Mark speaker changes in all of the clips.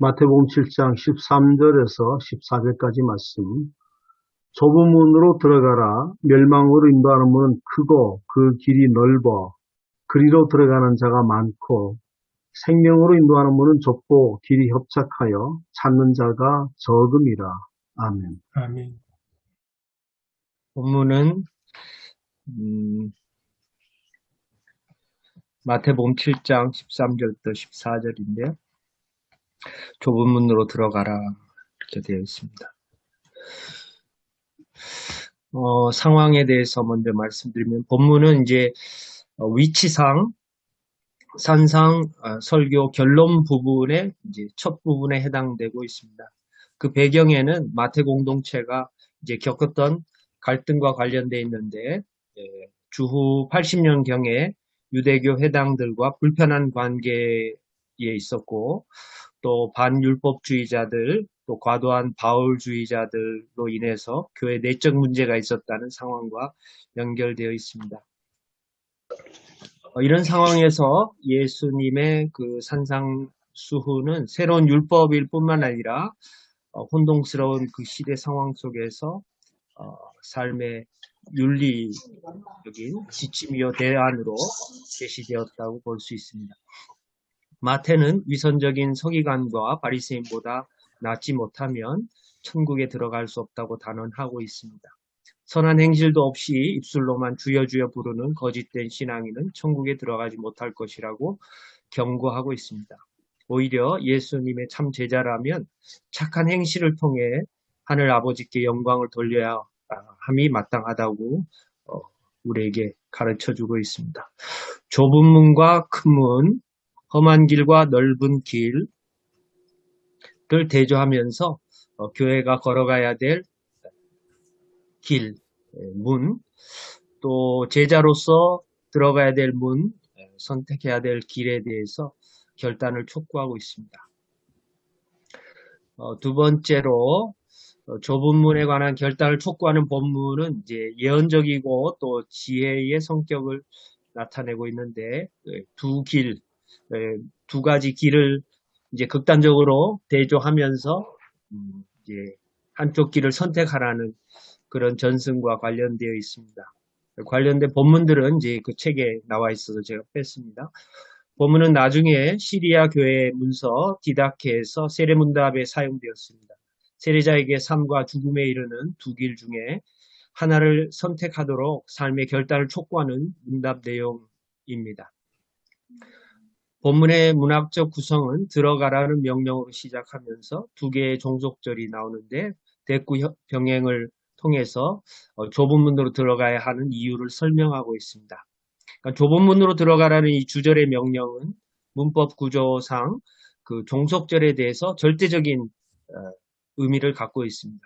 Speaker 1: 마태복음 7장 13절에서 14절까지 말씀. 좁은 문으로 들어가라. 멸망으로 인도하는 문은 크고 그 길이 넓어 그리로 들어가는 자가 많고 생명으로 인도하는 문은 좁고 길이 협착하여 찾는 자가 적음이라. 아멘.
Speaker 2: 아멘. 본문은 마태복음 7장 13절부터 14절인데요. 좁은 문으로 들어가라 이렇게 되어 있습니다. 상황에 대해서 먼저 말씀드리면 본문은 이제 위치상 산상 설교 결론 부분의 이제 첫 부분에 해당되고 있습니다. 그 배경에는 마태 공동체가 이제 겪었던 갈등과 관련되어 있는데 주후 80년경에 유대교 회당들과 불편한 관계에 있었고 또 반율법주의자들 또 과도한 바울주의자들로 인해서 교회 내적 문제가 있었다는 상황과 연결되어 있습니다. 이런 상황에서 예수님의 그 산상수훈은 새로운 율법일 뿐만 아니라 혼동스러운 그 시대 상황 속에서 삶의 윤리적인 지침이요 대안으로 제시되었다고 볼 수 있습니다. 마태는 위선적인 서기관과 바리새인보다 낫지 못하면 천국에 들어갈 수 없다고 단언하고 있습니다. 선한 행실도 없이 입술로만 주여 주여 부르는 거짓된 신앙인은 천국에 들어가지 못할 것이라고 경고하고 있습니다. 오히려 예수님의 참 제자라면 착한 행실을 통해 하늘 아버지께 영광을 돌려야 함이 마땅하다고 우리에게 가르쳐주고 있습니다. 좁은 문과 큰 문, 험한 길과 넓은 길을 대조하면서 교회가 걸어가야 될 길, 문, 또 제자로서 들어가야 될 문, 선택해야 될 길에 대해서 결단을 촉구하고 있습니다. 두 번째로 좁은 문에 관한 결단을 촉구하는 본문은 이제 예언적이고 또 지혜의 성격을 나타내고 있는데 두 가지 길을 이제 극단적으로 대조하면서 이제 한쪽 길을 선택하라는 그런 전승과 관련되어 있습니다. 관련된 본문들은 이제 그 책에 나와 있어서 제가 뺐습니다. 본문은 나중에 시리아 교회 문서 디다케에서 세례문답에 사용되었습니다. 세례자에게 삶과 죽음에 이르는 두 길 중에 하나를 선택하도록 삶의 결단을 촉구하는 문답 내용입니다. 본문의 문학적 구성은 들어가라는 명령으로 시작하면서 두 개의 종속절이 나오는데 대꾸 병행을 통해서 좁은 문으로 들어가야 하는 이유를 설명하고 있습니다. 그러니까 좁은 문으로 들어가라는 이 주절의 명령은 문법 구조상 그 종속절에 대해서 절대적인 의미를 갖고 있습니다.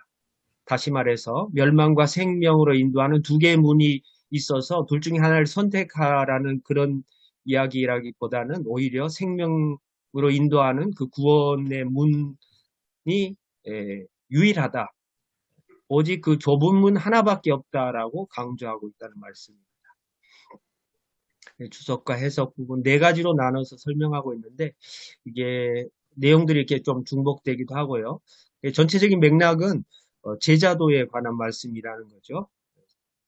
Speaker 2: 다시 말해서 멸망과 생명으로 인도하는 두 개의 문이 있어서 둘 중에 하나를 선택하라는 그런 이야기라기보다는 오히려 생명으로 인도하는 그 구원의 문이 유일하다. 오직 그 좁은 문 하나밖에 없다라고 강조하고 있다는 말씀입니다. 주석과 해석 부분 네 가지로 나눠서 설명하고 있는데 이게 내용들이 이렇게 좀 중복되기도 하고요. 전체적인 맥락은 제자도에 관한 말씀이라는 거죠.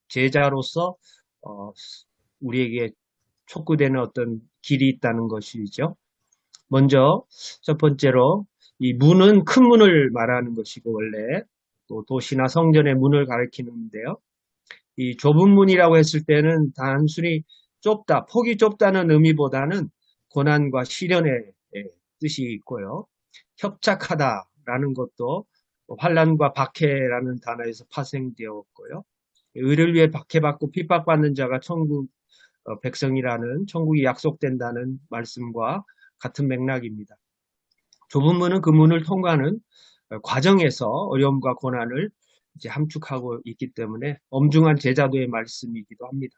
Speaker 2: 제자로서 우리에게 촉구되는 어떤 길이 있다는 것이죠. 먼저 첫 번째로 이 문은 큰 문을 말하는 것이고 원래 또 도시나 성전의 문을 가리키는데요. 이 좁은 문이라고 했을 때는 단순히 좁다, 폭이 좁다는 의미보다는 고난과 시련의 뜻이 있고요. 협착하다라는 것도 환난과 박해라는 단어에서 파생되었고요. 의를 위해 박해받고 핍박받는 자가 천국 백성이라는 천국이 약속된다는 말씀과 같은 맥락입니다. 좁은 문은 그 문을 통과하는 과정에서 어려움과 고난을 이제 함축하고 있기 때문에 엄중한 제자도의 말씀이기도 합니다.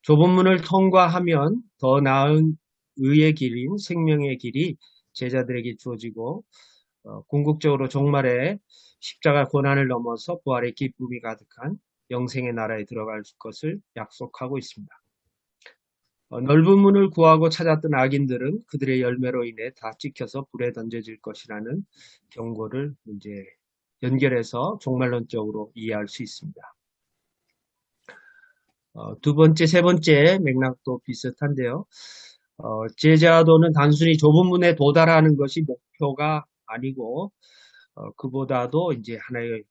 Speaker 2: 좁은 문을 통과하면 더 나은 의의 길인 생명의 길이 제자들에게 주어지고 궁극적으로 종말에 십자가 고난을 넘어서 부활의 기쁨이 가득한 영생의 나라에 들어갈 것을 약속하고 있습니다. 넓은 문을 구하고 찾았던 악인들은 그들의 열매로 인해 다 찍혀서 불에 던져질 것이라는 경고를 이제 연결해서 종말론적으로 이해할 수 있습니다. 두 번째, 세 번째 맥락도 비슷한데요. 제자도는 단순히 좁은 문에 도달하는 것이 목표가 아니고, 그보다도 이제 하나의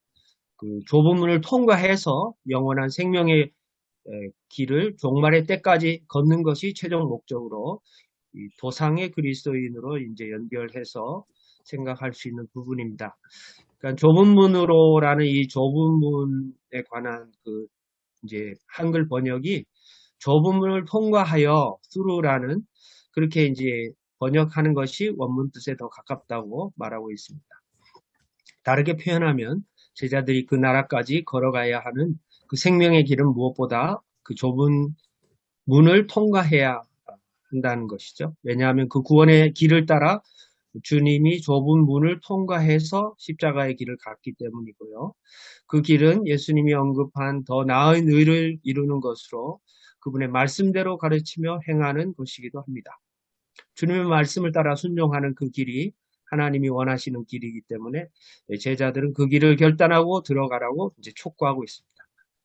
Speaker 2: 그 좁은 문을 통과해서 영원한 생명의 길을 종말의 때까지 걷는 것이 최종 목적으로 이 도상의 그리스도인으로 이제 연결해서 생각할 수 있는 부분입니다. 그러니까 좁은 문으로라는 이 좁은 문에 관한 그 이제 한글 번역이 좁은 문을 통과하여 through라는 그렇게 이제 번역하는 것이 원문 뜻에 더 가깝다고 말하고 있습니다. 다르게 표현하면 제자들이 그 나라까지 걸어가야 하는 그 생명의 길은 무엇보다 그 좁은 문을 통과해야 한다는 것이죠. 왜냐하면 그 구원의 길을 따라 주님이 좁은 문을 통과해서 십자가의 길을 갔기 때문이고요. 그 길은 예수님이 언급한 더 나은 의를 이루는 것으로 그분의 말씀대로 가르치며 행하는 것이기도 합니다. 주님의 말씀을 따라 순종하는 그 길이 하나님이 원하시는 길이기 때문에 제자들은 그 길을 결단하고 들어가라고 이제 촉구하고 있습니다.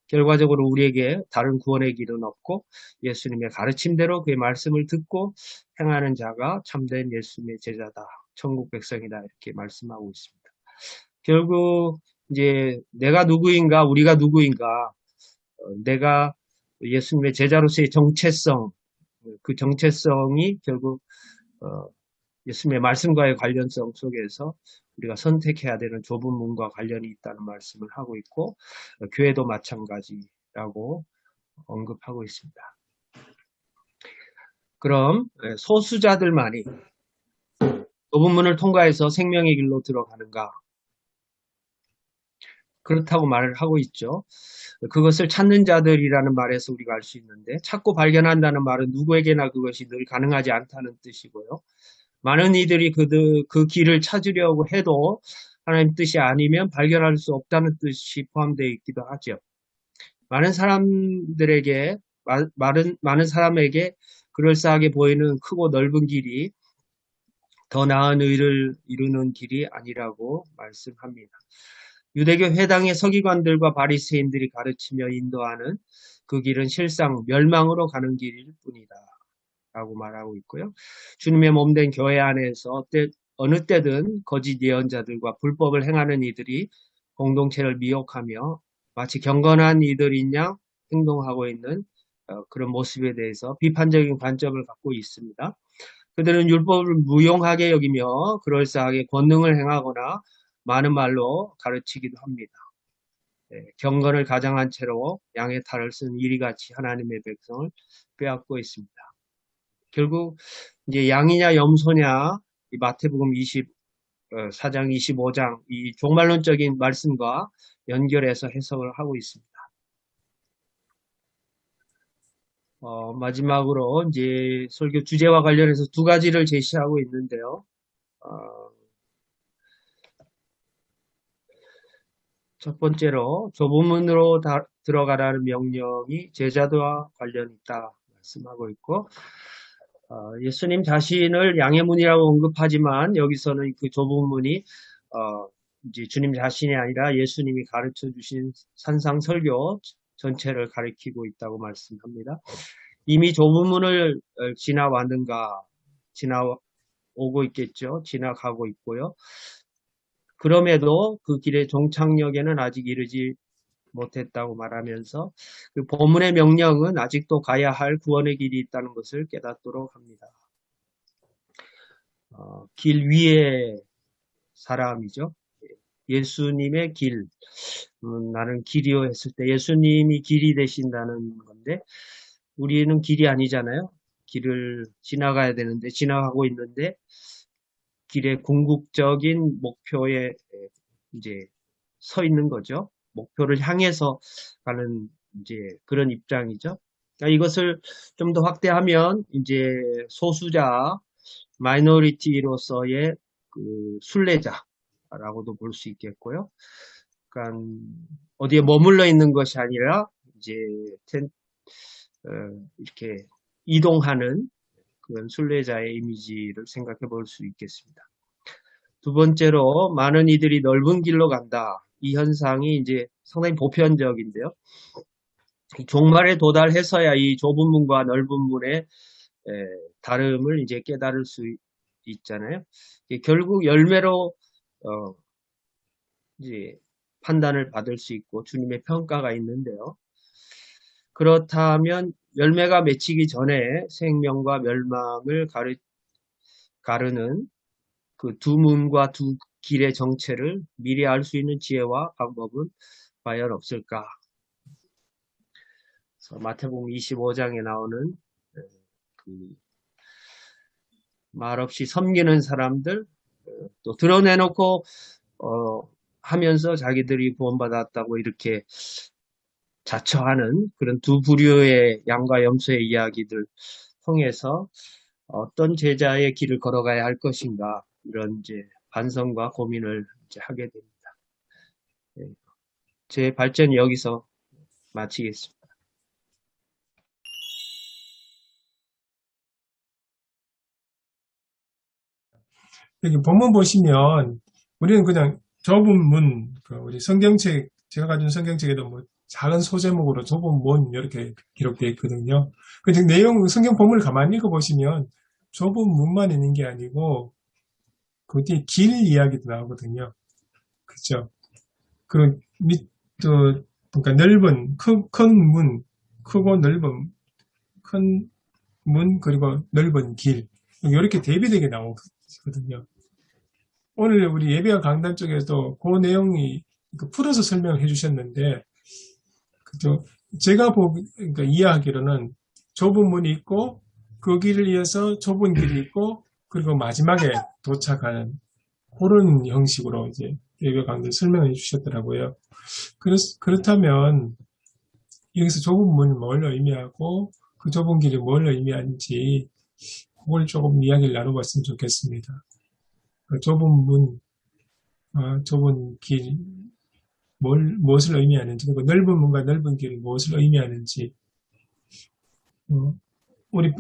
Speaker 2: 결과적으로 우리에게 다른 구원의 길은 없고 예수님의 가르침대로 그의 말씀을 듣고 행하는 자가 참된 예수님의 제자다, 천국 백성이다 이렇게 말씀하고 있습니다. 결국 이제 내가 누구인가, 우리가 누구인가, 내가 예수님의 제자로서의 정체성, 그 정체성이 결국 예수님의 말씀과의 관련성 속에서 우리가 선택해야 되는 좁은 문과 관련이 있다는 말씀을 하고 있고 교회도 마찬가지라고 언급하고 있습니다. 그럼 소수자들만이 좁은 문을 통과해서 생명의 길로 들어가는가? 그렇다고 말을 하고 있죠. 그것을 찾는 자들이라는 말에서 우리가 알 수 있는데 찾고 발견한다는 말은 누구에게나 그것이 늘 가능하지 않다는 뜻이고요. 많은 이들이 그 길을 찾으려고 해도 하나님 뜻이 아니면 발견할 수 없다는 뜻이 포함되어 있기도 하죠. 많은 사람에게 그럴싸하게 보이는 크고 넓은 길이 더 나은 의를 이루는 길이 아니라고 말씀합니다. 유대교 회당의 서기관들과 바리새인들이 가르치며 인도하는 그 길은 실상 멸망으로 가는 길일 뿐이다. 라고 말하고 있고요. 주님의 몸된 교회 안에서 어느 때든 거짓 예언자들과 불법을 행하는 이들이 공동체를 미혹하며 마치 경건한 이들인 양 행동하고 있는 그런 모습에 대해서 비판적인 관점을 갖고 있습니다. 그들은 율법을 무용하게 여기며 그럴싸하게 권능을 행하거나 많은 말로 가르치기도 합니다. 경건을 가장한 채로 양의 탈을 쓴 이리같이 하나님의 백성을 빼앗고 있습니다. 결국 이제 양이냐 염소냐 이 마태복음 4장 25장 이 종말론적인 말씀과 연결해서 해석을 하고 있습니다. 마지막으로 이제 설교 주제와 관련해서 두 가지를 제시하고 있는데요. 첫 번째로 좁은 문으로 들어가라는 명령이 제자도와 관련이 있다 말씀하고 있고 예수님 자신을 양의 문이라고 언급하지만 여기서는 그 좁은 문이 이제 주님 자신이 아니라 예수님이 가르쳐 주신 산상 설교 전체를 가리키고 있다고 말씀합니다. 이미 좁은 문을 지나왔는가? 지나오고 있겠죠. 지나가고 있고요. 그럼에도 그 길의 종착역에는 아직 이르지 못했다고 말하면서 그 본문의 명령은 아직도 가야 할 구원의 길이 있다는 것을 깨닫도록 합니다. 길 위의 사람이죠. 예수님의 길, 나는 길이요 했을 때 예수님이 길이 되신다는 건데 우리는 길이 아니잖아요. 길을 지나가야 되는데 지나가고 있는데 길의 궁극적인 목표에 이제 서 있는 거죠. 목표를 향해서 가는 이제 그런 입장이죠. 그러니까 이것을 좀 더 확대하면 이제 소수자 마이너리티로서의 그 순례자라고도 볼 수 있겠고요. 그러니까 어디에 머물러 있는 것이 아니라 이제 이렇게 이동하는 그런 순례자의 이미지를 생각해 볼 수 있겠습니다. 두 번째로 많은 이들이 넓은 길로 간다. 이 현상이 이제 상당히 보편적인데요. 종말에 도달해서야 이 좁은 문과 넓은 문의 다름을 이제 깨달을 수 있잖아요. 결국 열매로 이제 판단을 받을 수 있고 주님의 평가가 있는데요. 그렇다면 열매가 맺히기 전에 생명과 멸망을 가르는 그 두 문과 두 길의 정체를 미리 알 수 있는 지혜와 방법은 과연 없을까? 그래서 마태복음 25장에 나오는 그 말없이 섬기는 사람들, 또 드러내놓고 하면서 자기들이 구원받았다고 이렇게 자처하는 그런 두 부류의 양과 염소의 이야기들 통해서 어떤 제자의 길을 걸어가야 할 것인가, 이런 이제 반성과 고민을 이제 하게 됩니다. 제 발전이 여기서 마치겠습니다.
Speaker 3: 여기 본문 보시면 우리는 그냥 좁은 문, 우리 성경책, 제가 가진 성경책에도 뭐 작은 소제목으로 좁은 문 이렇게 기록되어 있거든요. 그 내용, 성경 본문을 가만히 읽어보시면 좁은 문만 있는 게 아니고 그 뒤에 길 이야기도 나오거든요. 그죠? 그 그러니까 넓은, 큰 문, 크고 넓은, 큰 문, 그리고 넓은 길. 이렇게 대비되게 나오거든요. 오늘 우리 예배와 강단 쪽에도 그 내용이 풀어서 설명해 주셨는데, 그죠? 제가 그러니까 이해하기로는 좁은 문이 있고, 그 길을 이어서 좁은 길이 있고, 그리고 마지막에 도착하는 그런 형식으로 이제 예배 강단 설명해 주셨더라고요. 그렇다면, 여기서 좁은 문이 뭘 의미하고, 그 좁은 길이 뭘 의미하는지, 그걸 조금 이야기를 나눠봤으면 좋겠습니다. 좁은 문, 좁은 길, 무엇을 의미하는지, 그리고 넓은 문과 넓은 길이 무엇을 의미하는지, 우리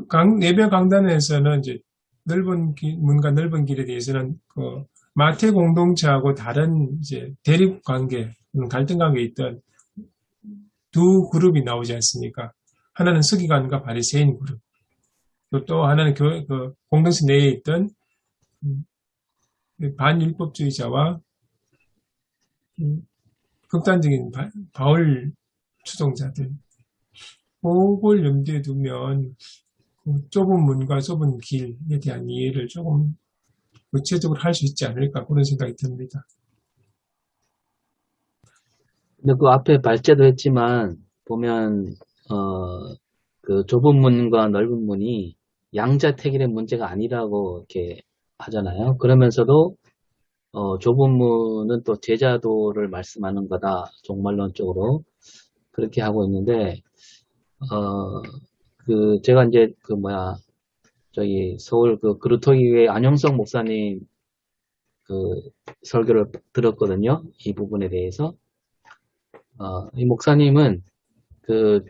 Speaker 3: 예배 강단에서는 이제 넓은 문과 넓은 길에 대해서는 마태 공동체하고 다른 이제 대립 관계, 갈등 관계에 있던 두 그룹이 나오지 않습니까? 하나는 서기관과 바리새인 그룹, 또 하나는 공동체 내에 있던 반율법주의자와 극단적인 바울 추종자들, 그걸 염두에 두면 좁은 문과 좁은 길에 대한 이해를 조금 구체적으로 할 수 있지 않을까, 그런 생각이 듭니다.
Speaker 4: 근데 그 앞에 발제도 했지만 보면 그 좁은 문과 넓은 문이 양자택일의 문제가 아니라고 이렇게 하잖아요. 그러면서도 좁은 문은 또 제자도를 말씀하는 거다, 종말론적으로 그렇게 하고 있는데, 제가 이제 저기 서울 그루터기회 안영석 목사님 설교를 들었거든요. 이 부분에 대해서. 이 목사님은 그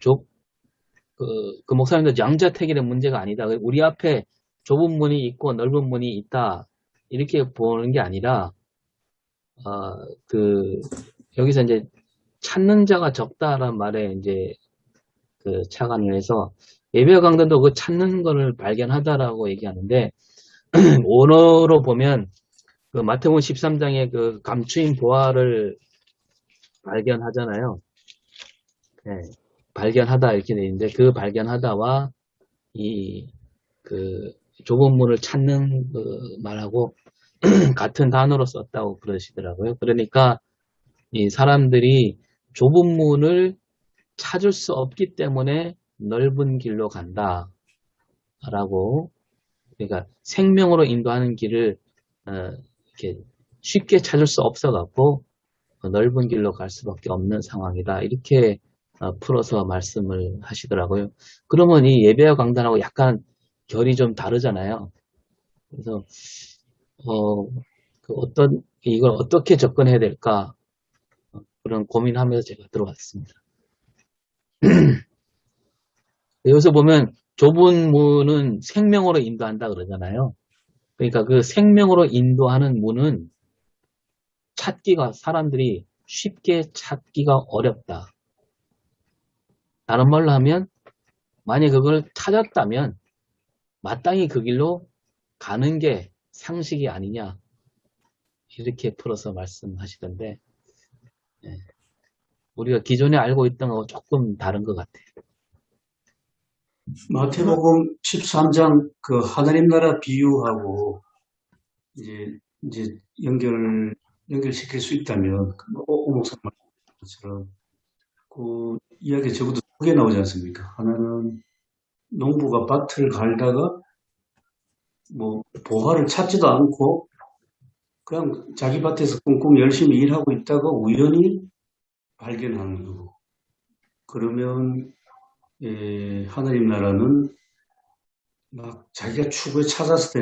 Speaker 4: 목사님도 양자택일의 문제가 아니다. 우리 앞에 좁은 문이 있고 넓은 문이 있다, 이렇게 보는 게 아니라, 여기서 이제 찾는 자가 적다라는 말에 이제 착안을 해서 예배 강단도 그 찾는 거를 발견하다라고 얘기하는데, 원어로 보면 마태복음 13장의 그 감추인 보화를 발견하잖아요. 네, 발견하다 이렇게 돼 있는데, 그 발견하다와 좁은 문을 찾는 말하고 같은 단어로 썼다고 그러시더라고요. 그러니까 이 사람들이 좁은 문을 찾을 수 없기 때문에 넓은 길로 간다 라고, 그러니까 생명으로 인도하는 길을 이렇게 쉽게 찾을 수 없어 갖고 넓은 길로 갈 수밖에 없는 상황이다, 이렇게 풀어서 말씀을 하시더라고요. 그러면 이 예배와 강단하고 약간 결이 좀 다르잖아요. 그래서 이걸 어떻게 접근해야 될까, 그런 고민하면서 제가 들어왔습니다. 여기서 보면 좁은 문은 생명으로 인도한다 그러잖아요. 그러니까 그 생명으로 인도하는 문은 사람들이 쉽게 찾기가 어렵다. 다른 말로 하면, 만약 그걸 찾았다면, 마땅히 그 길로 가는 게 상식이 아니냐. 이렇게 풀어서 말씀하시던데, 예, 우리가 기존에 알고 있던 거하고 조금 다른 것 같아요.
Speaker 5: 마태복음 13장 그 하나님 나라 비유하고 이제 연결시킬 수 있다면 오 목사 말씀 것처럼 그 이야기 적어도 두 개 나오지 않습니까? 하나는 농부가 밭을 갈다가 뭐 보화를 찾지도 않고 그냥 자기 밭에서 꽁꽁 열심히 일하고 있다가 우연히 발견하는 거고, 그러면 하나님 나라는 막 자기가 추구에 찾아서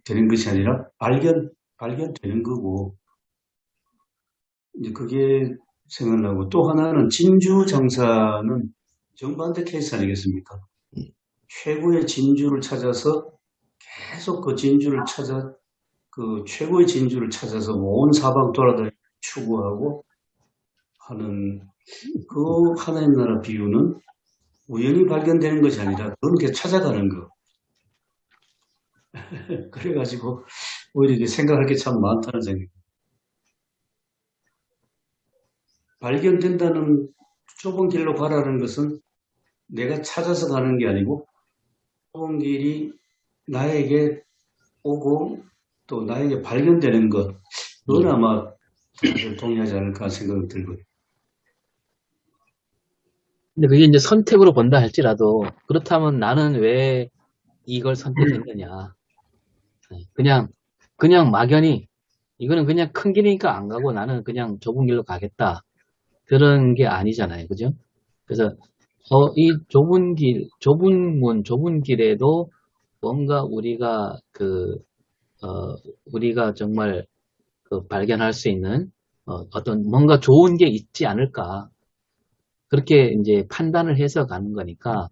Speaker 5: 되는 것이 아니라 발견되는 거고, 이제 그게 생각나고, 또 하나는 진주 장사는 정반대 케이스 아니겠습니까? 최고의 진주를 찾아서 계속 그 최고의 진주를 찾아서 온 사방 돌아다니고 추구하고 하는 그 하나님 나라 비유는 우연히 발견되는 것이 아니라 그렇게 찾아가는 거. 그래가지고 오히려 이게 생각할 게 참 많다는 생각이. 발견된다는 좁은 길로 가라는 것은 내가 찾아서 가는 게 아니고 좁은 길이 나에게 오고 또 나에게 발견되는 것, 그건 아마 다들 동의하지 않을까 생각이 들고요.
Speaker 4: 근데 그게 이제 선택으로 본다 할지라도, 그렇다면 나는 왜 이걸 선택했느냐. 그냥 막연히, 이거는 그냥 큰 길이니까 안 가고 나는 그냥 좁은 길로 가겠다. 그런 게 아니잖아요. 그죠? 그래서, 이 좁은 길에도 뭔가 우리가 정말 발견할 수 있는, 어떤 뭔가 좋은 게 있지 않을까. 그렇게 이제 판단을 해서 가는 거니까,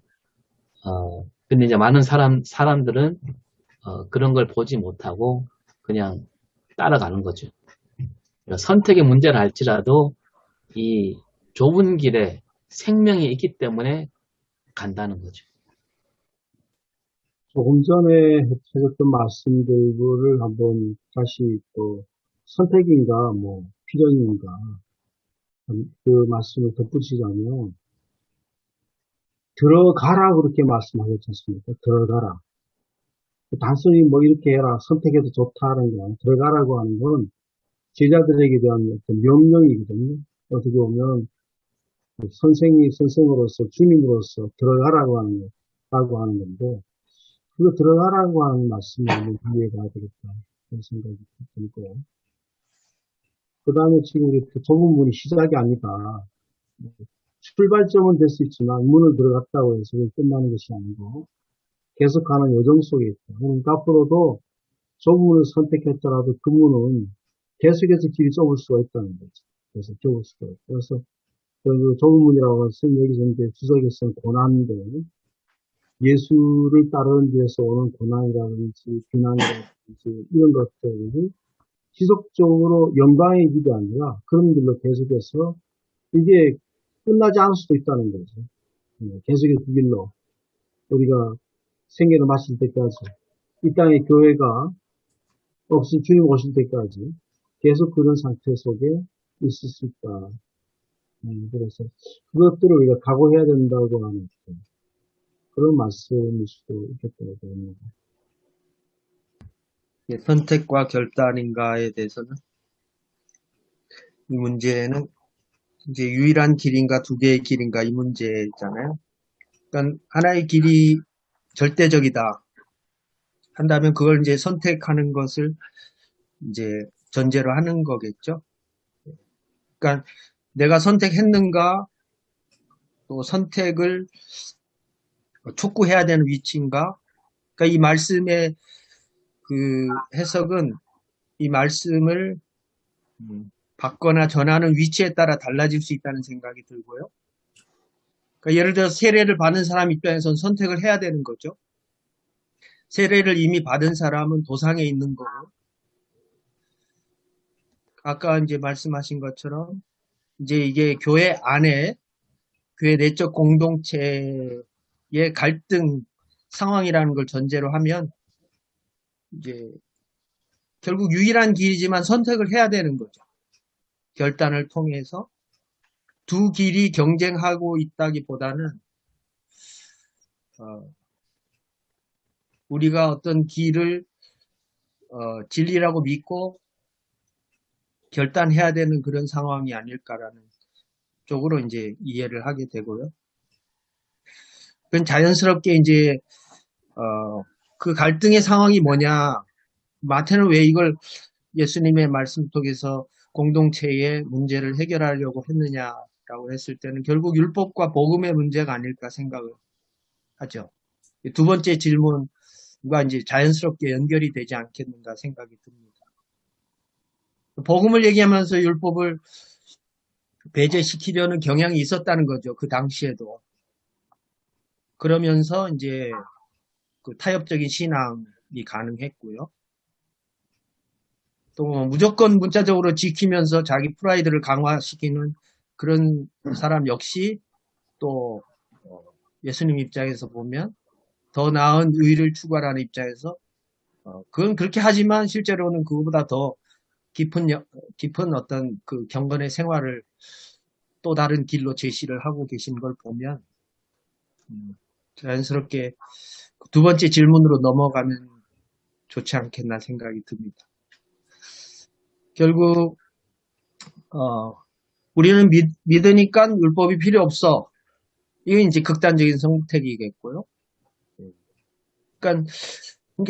Speaker 4: 근데 이제 많은 사람들은, 그런 걸 보지 못하고 그냥 따라가는 거죠. 그러니까 선택의 문제를 할지라도 이 좁은 길에 생명이 있기 때문에 간다는 거죠.
Speaker 1: 조금 전에 해주셨던 말씀들을 한번 다시 또 선택인가 뭐 필연인가 그 말씀을 덧붙이자면, 들어가라 그렇게 말씀하셨지 않습니까? 들어가라. 단순히 뭐 이렇게 해라, 선택해도 좋다는 게 아니라 들어가라고 하는 건 제자들에게 대한 어떤 명령이거든요. 어떻게 보면 선생으로서 주님으로서 들어가라고 하는 건데, 그거 들어가라고 하는 말씀을 한번 이해가 되겠다 그런 생각이 들고, 그 다음에 지금 이렇게 좁은 문이 시작이 아니다. 출발점은 될 수 있지만 문을 들어갔다고 해서 끝나는 것이 아니고 계속하는 여정 속에 있다. 그러니까 앞으로도 좁은 문을 선택했더라도 그 문은 계속해서 길이 좁을 수가 있다는 거죠. 그래서 좁을 수가 있고, 그래서 그 좁은 문이라고 해서 여기 전에 주석에서는 고난들, 예수를 따르는 데서 오는 고난이라든지 비난이라든지 이런 것들이 지속적으로 영광의 길이 아니라 그런 길로 계속해서 이게 끝나지 않을 수도 있다는 거죠. 계속해서 그 길로 우리가 생애를 마칠 때까지, 이 땅에 교회가 없이 주님 오실 때까지 계속 그런 상태 속에 있을 수 있다. 그래서 그것들을 우리가 각오해야 된다고 하는 그런 말씀일 수도 있겠다고 봅니다.
Speaker 2: 선택과 결단인가에 대해서는 이 문제는 이제 유일한 길인가 두 개의 길인가 이 문제잖아요. 그러니까 하나의 길이 절대적이다 한다면 그걸 이제 선택하는 것을 이제 전제로 하는 거겠죠. 그러니까 내가 선택했는가, 또 선택을 촉구해야 되는 위치인가. 그러니까 이 말씀의 그 해석은 이 말씀을 받거나 전하는 위치에 따라 달라질 수 있다는 생각이 들고요. 그러니까 예를 들어 세례를 받은 사람 입장에서는 선택을 해야 되는 거죠. 세례를 이미 받은 사람은 도상에 있는 거고, 아까 이제 말씀하신 것처럼 이제 이게 교회 안에 교회 내적 공동체의 갈등 상황이라는 걸 전제로 하면 이제 결국 유일한 길이지만 선택을 해야 되는 거죠. 결단을 통해서 두 길이 경쟁하고 있다기보다는 우리가 어떤 길을 진리라고 믿고 결단해야 되는 그런 상황이 아닐까라는 쪽으로 이제 이해를 하게 되고요. 그건 자연스럽게 이제 그 갈등의 상황이 뭐냐, 마태는 왜 이걸 예수님의 말씀 속에서 공동체의 문제를 해결하려고 했느냐라고 했을 때는 결국 율법과 복음의 문제가 아닐까 생각을 하죠. 두 번째 질문과 이제 자연스럽게 연결이 되지 않겠는가 생각이 듭니다. 복음을 얘기하면서 율법을 배제시키려는 경향이 있었다는 거죠. 그 당시에도. 그러면서 이제 그 타협적인 신앙이 가능했고요. 또 무조건 문자적으로 지키면서 자기 프라이드를 강화시키는 그런 사람 역시 또 예수님 입장에서 보면 더 나은 의를 추구하라는 입장에서 그건 그렇게 하지만 실제로는 그거보다 더 깊은 어떤 그 경건의 생활을 또 다른 길로 제시를 하고 계신 걸 보면 자연스럽게 두 번째 질문으로 넘어가면 좋지 않겠나 생각이 듭니다. 결국 우리는 믿으니까 율법이 필요 없어. 이게 이제 극단적인 선택이겠고요. 그러니까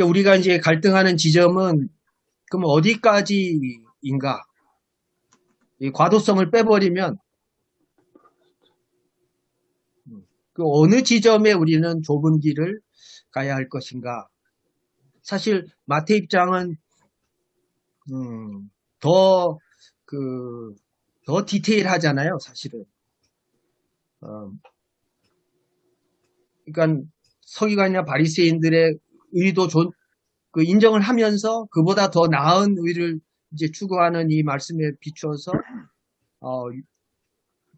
Speaker 2: 우리가 이제 갈등하는 지점은 그럼 어디까지인가? 이 과도성을 빼버리면 그 어느 지점에 우리는 좁은 길을 가야 할 것인가? 사실 마태 입장은 더 디테일하잖아요, 사실은. 그러니까 서기관이나 바리새인들의 의도 인정을 하면서 그보다 더 나은 의를 이제 추구하는 이 말씀에 비추어서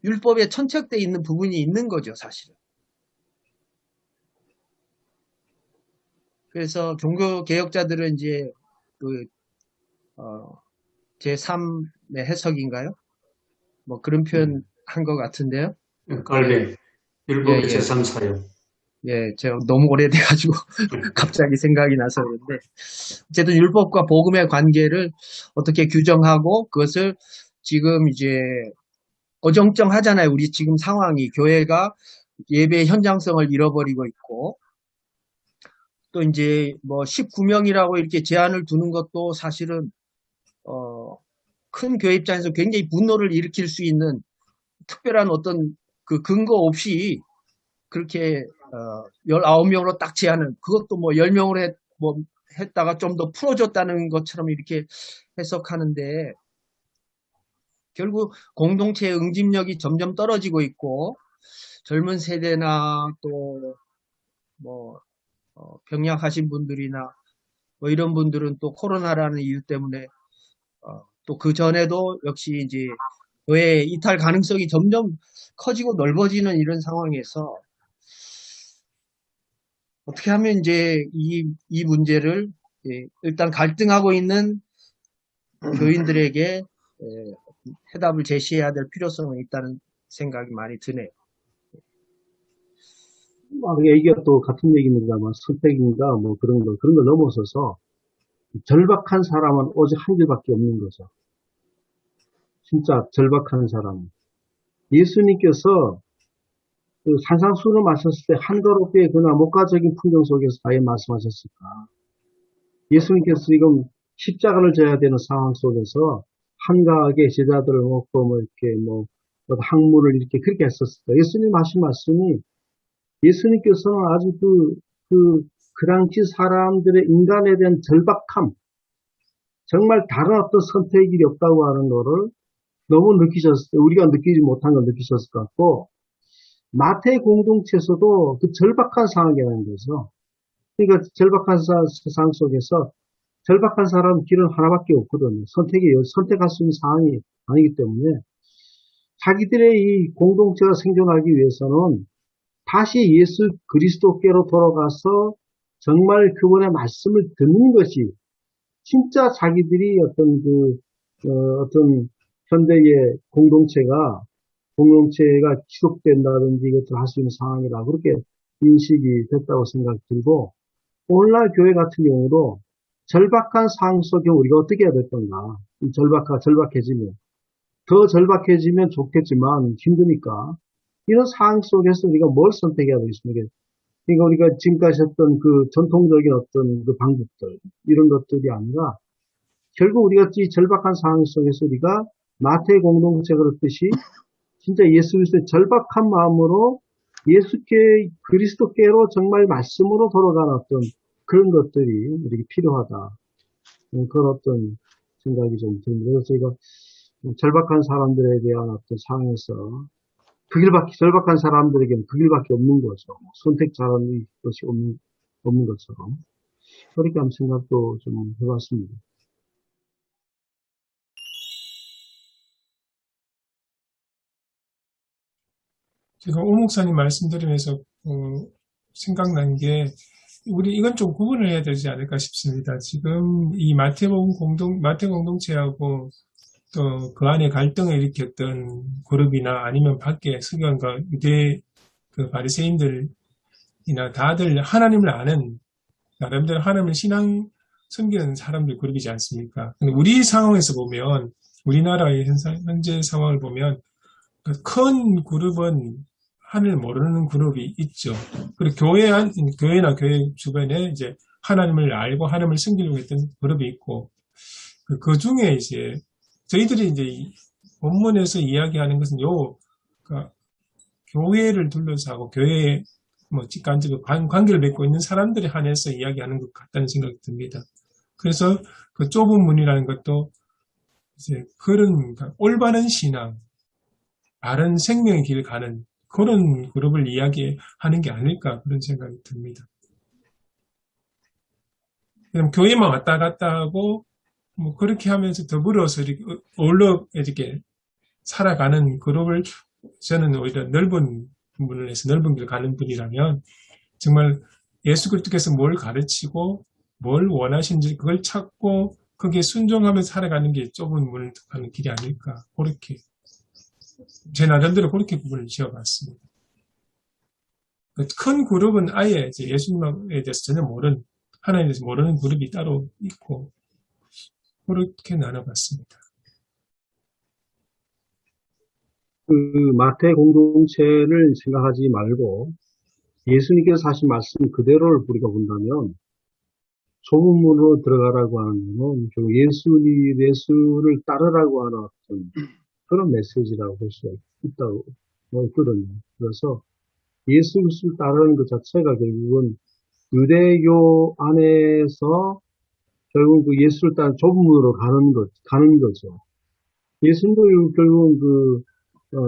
Speaker 2: 율법에 천착되어 있는 부분이 있는 거죠, 사실은. 그래서 종교 개혁자들은 이제 제3의 해석인가요? 뭐 그런 표현 한 것 같은데요.
Speaker 5: 깔뱅, 율법의
Speaker 2: 예.
Speaker 5: 제3사요.
Speaker 2: 예, 제가 너무 오래돼가지고 갑자기 생각이 나서 그런데 어쨌든 율법과 복음의 관계를 어떻게 규정하고 그것을 지금 이제 어정쩡하잖아요. 우리 지금 상황이 교회가 예배의 현장성을 잃어버리고 있고 또 이제 뭐 19명이라고 이렇게 제한을 두는 것도 사실은 큰 교회 입장에서 굉장히 분노를 일으킬 수 있는 특별한 어떤 그 근거 없이 그렇게 19명으로 딱 제한을 그것도 뭐 10명으로 했다가 좀 더 풀어줬다는 것처럼 이렇게 해석하는데 결국 공동체의 응집력이 점점 떨어지고 있고 젊은 세대나 또 뭐 병약하신 분들이나 뭐 이런 분들은 또 코로나라는 이유 때문에 또 그 전에도 역시 이제 교회 이탈 가능성이 점점 커지고 넓어지는 이런 상황에서 어떻게 하면 이제 이 문제를 일단 갈등하고 있는 교인들에게 해답을 제시해야 될 필요성이 있다는 생각이 많이 드네요.
Speaker 1: 이게 또 같은 얘기입니다만 선택인가 뭐 그런 걸 넘어서서 절박한 사람은 오직 한 길밖에 없는 거죠. 진짜 절박한 사람. 예수님께서 그 산상수를 마셨을 때 한가롭게 그나 목가적인 풍경 속에서 다시 말씀하셨을까? 예수님께서 지금 십자가를 져야 되는 상황 속에서 한가하게 제자들을 먹고 뭐 이렇게 뭐 학문을 이렇게 그렇게 했었을까? 예수님 하신 말씀이 예수님께서는 아주 그 당시 사람들의 인간에 대한 절박함, 정말 다른 어떤 선택이 없다고 하는 거를 너무 느끼셨을 때, 우리가 느끼지 못한 걸 느끼셨을 것 같고, 마태 공동체에서도 그 절박한 상황이라는 거죠. 그러니까 절박한 세상 속에서 절박한 사람 길은 하나밖에 없거든요. 선택할 수 있는 상황이 아니기 때문에 자기들의 이 공동체가 생존하기 위해서는 다시 예수 그리스도께로 돌아가서 정말 그분의 말씀을 듣는 것이 진짜 자기들이 어떤 현대의 공동체가 지속된다든지 이것을 할 수 있는 상황이라 그렇게 인식이 됐다고 생각이 들고, 오늘날 교회 같은 경우도 절박한 상황 속에 우리가 어떻게 해야 될 건가? 절박해지면. 더 절박해지면 좋겠지만 힘드니까 이런 상황 속에서 우리가 뭘 선택해야 되겠습니까? 그러니까 우리가 지금까지 했던 그 전통적인 어떤 그 방법들, 이런 것들이 아니라 결국 우리가 이 절박한 상황 속에서 우리가 마태 공동체 그렇듯이 진짜 예수 그리스도의 절박한 마음으로 그리스도께로 정말 말씀으로 돌아가는 어떤 그런 것들이 우리에게 필요하다. 그런 어떤 생각이 좀 듭니다. 그래서 저희가 절박한 사람들에 대한 어떤 상황에서 절박한 사람들에게는 그 길밖에 없는 거죠. 선택 잘하는 것이 없는 것처럼. 그렇게 한번 생각도 좀 해봤습니다.
Speaker 3: 제가 오 목사님 말씀 들으면서 생각난 게 이건 좀 구분을 해야 되지 않을까 싶습니다. 지금 이 마태 공동체하고 또 그 안에 갈등을 일으켰던 그룹이나 아니면 밖에 서기관과 유대 그 바리새인들이나 다들 하나님을 아는 나름대로 하나님을 섬기는 사람들 그룹이지 않습니까? 근데 우리 상황에서 보면 우리나라의 현재 상황을 보면 그 큰 그룹은 하나님을 모르는 그룹이 있죠. 그리고 교회나 교회 주변에 이제 하나님을 알고 하나님을 섬기려고 했던 그룹이 있고, 그 중에 이제 저희들이 이제 본문에서 이야기하는 것은 그러니까 교회를 둘러싸고 교회에 직간접으로 관계를 맺고 있는 사람들에 한해서 이야기하는 것 같다는 생각이 듭니다. 그래서 그 좁은 문이라는 것도 이제 그러니까 올바른 신앙, 바른 생명의 길을 가는 그런 그룹을 이야기하는 게 아닐까 그런 생각이 듭니다. 그럼 교회만 왔다 갔다 하고 그렇게 하면서 더불어서 이렇게 이렇게 살아가는 그룹을 저는 오히려 넓은 문을 해서 넓은 길을 가는 분이라면 정말 예수 그리스도께서 뭘 가르치고 뭘 원하시는지 그걸 찾고 거기에 순종하면서 살아가는 게 좁은 문을 가는 길이 아닐까 그렇게 제 나름대로 그렇게 구분을 지어봤습니다. 큰 그룹은 아예 이제 예수님에 대해서 전혀 하나님에 대해서 모르는 그룹이 따로 있고 그렇게 나눠봤습니다.
Speaker 1: 그 마태 공동체를 생각하지 말고 예수님께서 하신 말씀 그대로를 우리가 본다면 좁은 문으로 들어가라고 하는 것은 결국 예수를 따르라고 하는 어떤 그런 메시지라고 볼 수 있거든요. 그래서 예수 그리스도를 따르는 것 자체가 결국은 유대교 안에서 결국 그 예수를 따른 좁은 문으로 가는 거죠. 예수님도 결국은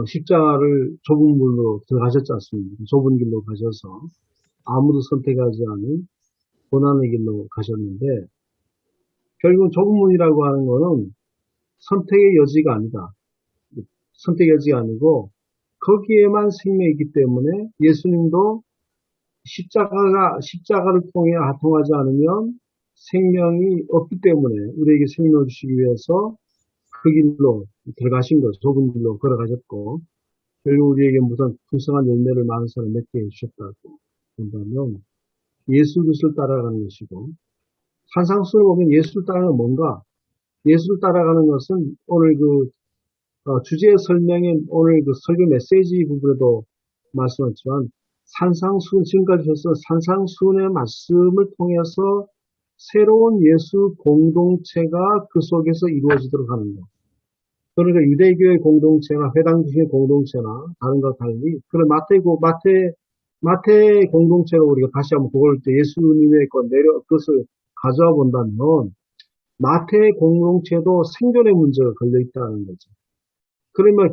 Speaker 1: 십자가를 좁은 문으로 들어가셨지 않습니까? 좁은 길로 가셔서 아무도 선택하지 않은 고난의 길로 가셨는데, 결국은 좁은 문이라고 하는 거는 선택의 여지가 아니다. 선택의 여지가 아니고 거기에만 생명이 있기 때문에 예수님도 십자가를 통해 통하지 않으면 생명이 없기 때문에 우리에게 생명을 주시기 위해서 그 길로 들어가신 거죠. 좁은 길로 걸어가셨고, 결국 우리에게 무슨 풍성한 열매를 많은 사람 맺게 해주셨다고 본다면 예수 그리스도를 따라가는 것이고, 산상수를 보면 예수를 따라가는 건 뭔가? 예수를 따라가는 것은 오늘 주제 설명인 오늘 그 설교 메시지 부분에도 말씀했지만 지금까지 해서 산상수훈의 말씀을 통해서 새로운 예수 공동체가 그 속에서 이루어지도록 하는 것. 그러니까 유대교의 공동체나 회당 중의 공동체나 다른 것과 달리 그런 마태 공동체로 우리가 다시 한번 그걸 때 예수님의 그것을 가져와 본다면 마태 공동체도 생존의 문제가 걸려 있다는 거죠. 그러면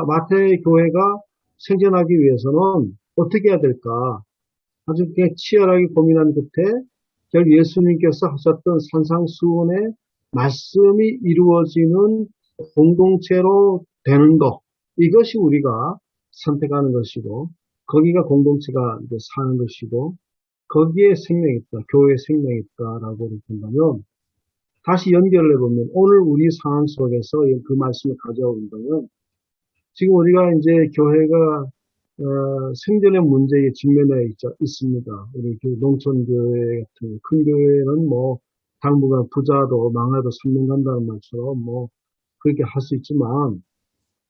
Speaker 1: 마태 교회가 생존하기 위해서는 어떻게 해야 될까? 아주 그냥 치열하게 고민한 끝에 결국 예수님께서 하셨던 산상수훈의 말씀이 이루어지는 공동체로 되는 것. 이것이 우리가 선택하는 것이고, 거기가 공동체가 이제 사는 것이고, 거기에 생명이 있다, 교회에 생명이 있다라고 본다면, 다시 연결을 해보면, 오늘 우리 상황 속에서 그 말씀을 가져온다면, 지금 우리가 이제 교회가 생존의 문제에 직면해 있습니다. 우리 농촌교회 같은 큰 교회는 뭐 당분간 부자도 망해도 3년 간다는 말처럼 뭐 그렇게 할 수 있지만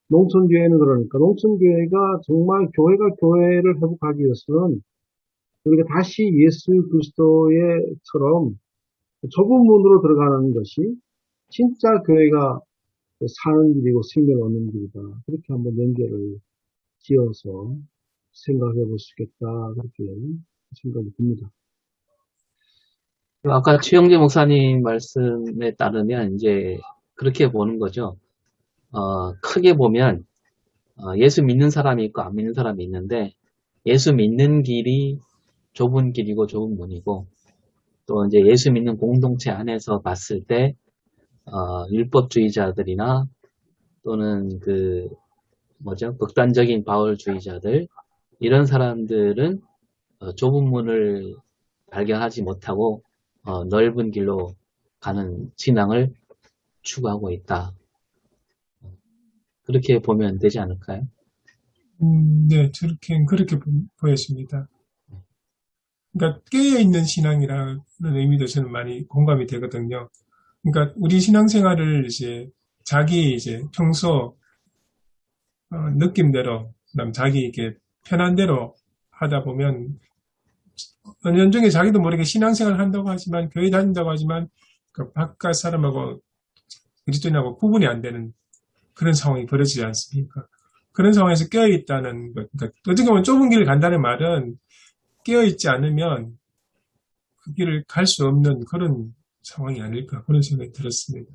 Speaker 1: 농촌교회는 그러니까 농촌교회가 정말 교회가 교회를 회복하기 위해서는 우리가 다시 예수 그리스도의처럼 좁은 문으로 들어가는 것이 진짜 교회가 사는 길이고 생명을 얻는 길이다. 그렇게 한번 연결을 지어서 생각해 볼 수 있겠다. 그렇게 생각이 듭니다.
Speaker 4: 아까 최영재 목사님 말씀에 따르면 이제 그렇게 보는 거죠. 크게 보면 예수 믿는 사람이 있고 안 믿는 사람이 있는데 예수 믿는 길이 좁은 길이고 좁은 문이고 또 이제 예수 믿는 공동체 안에서 봤을 때 율법주의자들이나 또는 극단적인 바울주의자들 이런 사람들은 좁은 문을 발견하지 못하고 넓은 길로 가는 신앙을 추구하고 있다. 그렇게 보면 되지 않을까요?
Speaker 3: 네, 그렇게 보였습니다. 그러니까 깨어있는 신앙이라는 의미도 저는 많이 공감이 되거든요. 그러니까 우리 신앙생활을 이제 자기 이제 평소 느낌대로, 그다음 자기 이렇게 편한 대로 하다 보면 은연중에 자기도 모르게 신앙생활을 한다고 하지만 교회 다닌다고 하지만 그 바깥 사람하고 그리스도인하고 구분이 안 되는 그런 상황이 벌어지지 않습니까? 그런 상황에서 깨어있다는 것, 그러니까 어떻게 보면 좁은 길을 간다는 말은 깨어있지 않으면 그 길을 갈 수 없는 그런 상황이 아닐까 그런 생각이 들었습니다.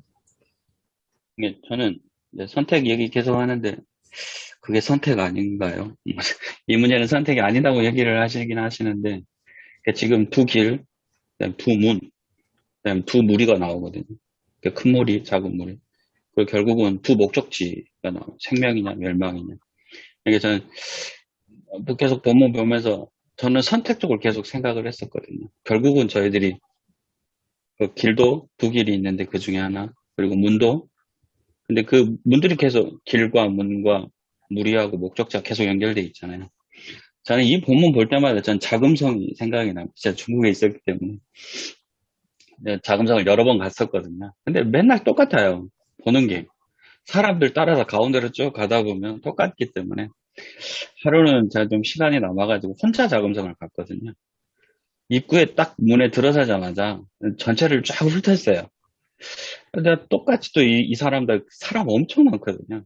Speaker 6: 저는 선택 얘기 계속 하는데 그게 선택 아닌가요? 이 문제는 선택이 아니라고 얘기를 하시긴 하시는데 지금 두 길, 그다음 두 문, 그다음 두 무리가 나오거든요. 큰 무리, 작은 무리. 그리고 결국은 두 목적지가 나와요. 생명이냐 멸망이냐. 이게 저는 계속 본문 보면서 저는 선택 쪽을 계속 생각을 했었거든요. 결국은 저희들이 그 길도 두 길이 있는데 그 중에 하나, 그리고 문도, 근데 그 문들이 계속 길과 문과 무리하고 목적지가 계속 연결돼 있잖아요. 저는 이 본문 볼 때마다 전 자금성이 생각이 납니다. 제가 중국에 있었기 때문에 자금성을 여러 번 갔었거든요. 근데 맨날 똑같아요. 보는 게 사람들 따라서 가운데로 쭉 가다 보면 똑같기 때문에 하루는 제가 좀 시간이 남아가지고 혼자 자금성을 갔거든요. 입구에 딱 문에 들어서자마자 전체를 쫙 훑었어요. 근데 똑같이 또 이 사람들 사람 엄청 많거든요.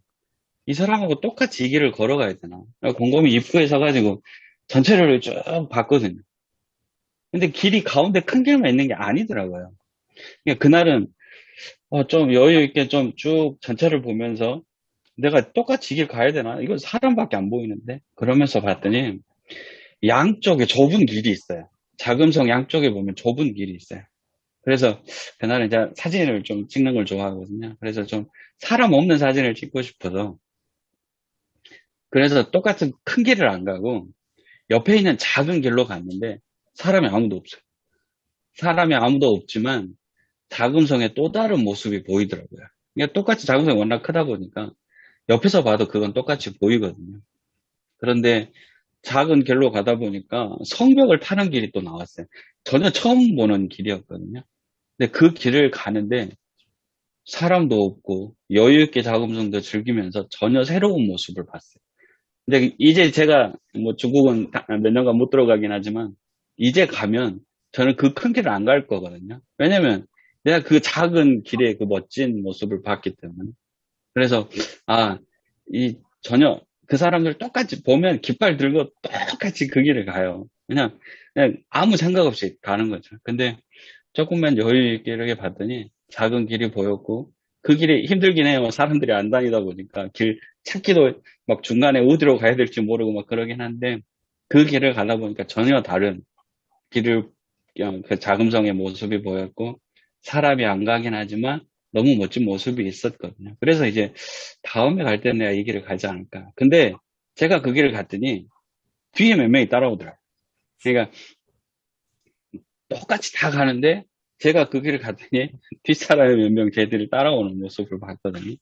Speaker 6: 이 사람하고 똑같이 이 길을 걸어가야 되나? 곰곰이 입구에 서가지고 전체를 쭉 봤거든요. 근데 길이 가운데 큰 길만 있는 게 아니더라고요. 그러니까 그날은 좀 여유 있게 좀 쭉 전체를 보면서 내가 똑같이 이 길 가야 되나? 이거 사람밖에 안 보이는데? 그러면서 봤더니 양쪽에 좁은 길이 있어요. 자금성 양쪽에 보면 좁은 길이 있어요. 그래서 그날은 이제 사진을 좀 찍는 걸 좋아하거든요. 그래서 좀 사람 없는 사진을 찍고 싶어서 그래서 똑같은 큰 길을 안 가고 옆에 있는 작은 길로 갔는데 사람이 아무도 없어요. 사람이 아무도 없지만 자금성의 또 다른 모습이 보이더라고요. 그러니까 똑같이 자금성이 워낙 크다 보니까 옆에서 봐도 그건 똑같이 보이거든요. 그런데 작은 길로 가다 보니까 성벽을 타는 길이 또 나왔어요. 전혀 처음 보는 길이었거든요. 근데 그 길을 가는데 사람도 없고 여유있게 자금성도 즐기면서 전혀 새로운 모습을 봤어요. 근데 이제 제가 뭐 중국은 몇 년간 못 들어가긴 하지만 이제 가면 저는 그 큰 길을 안 갈 거거든요. 왜냐면 내가 그 작은 길의 그 멋진 모습을 봤기 때문에. 그래서 전혀 그 사람들 똑같이 보면 깃발 들고 똑같이 그 길을 가요. 그냥 아무 생각 없이 가는 거죠. 근데 조금만 여유 있게 이렇게 봤더니 작은 길이 보였고 그 길이 힘들긴 해요. 사람들이 안 다니다 보니까. 길 찾기도 막 중간에 어디로 가야 될지 모르고 막 그러긴 한데, 그 길을 가다 보니까 전혀 다른 길을, 그 자금성의 모습이 보였고, 사람이 안 가긴 하지만 너무 멋진 모습이 있었거든요. 그래서 이제 다음에 갈 때는 내가 이 길을 가지 않을까. 근데 제가 그 길을 갔더니 뒤에 몇 명이 따라오더라고요. 그러니까 똑같이 다 가는데 제가 그 길을 갔더니 뒷사람이 몇 명 걔들이 따라오는 모습을 봤거든요.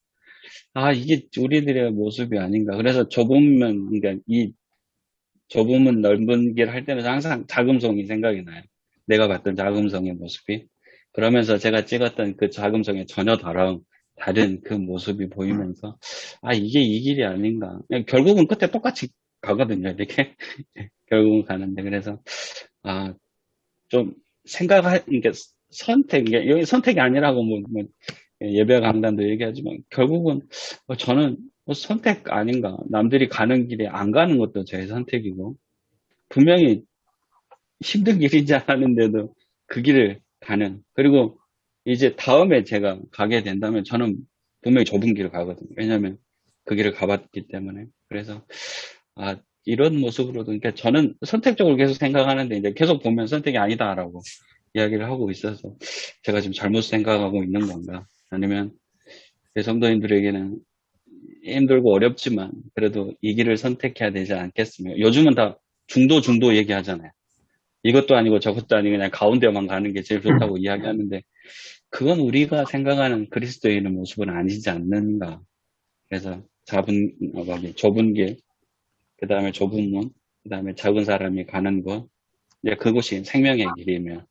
Speaker 6: 아, 이게 우리들의 모습이 아닌가. 그래서 그러니까 이 좁으면 넓은 길 할 때는 항상 자금성이 생각이 나요. 내가 봤던 자금성의 모습이. 그러면서 제가 찍었던 그 자금성의 전혀 다른 그 모습이 보이면서, 아, 이게 이 길이 아닌가. 결국은 끝에 똑같이 가거든요, 이렇게. 결국은 가는데. 그래서, 아, 좀 이게 여기 선택이 아니라고 예배 강단도 얘기하지만, 결국은 저는 선택 아닌가. 남들이 가는 길에 안 가는 것도 제 선택이고, 분명히 힘든 길이지 않았는데도 그 길을 가는. 그리고 이제 다음에 제가 가게 된다면 저는 분명히 좁은 길을 가거든요. 왜냐하면 그 길을 가봤기 때문에. 그래서, 아, 이런 모습으로도, 그러니까 저는 선택적으로 계속 생각하는데 이제 계속 보면 선택이 아니다라고 이야기를 하고 있어서 제가 지금 잘못 생각하고 있는 건가. 아니면 성도님들에게는 힘들고 어렵지만 그래도 이 길을 선택해야 되지 않겠습니까? 요즘은 다 중도 얘기하잖아요. 이것도 아니고 저것도 아니고 그냥 가운데만 가는 게 제일 좋다고 이야기하는데 그건 우리가 생각하는 그리스도인의 모습은 아니지 않는가. 그래서 좁은 길, 그 다음에 좁은 문, 그 다음에 작은 사람이 가는 것, 이제 그곳이 생명의 길이며,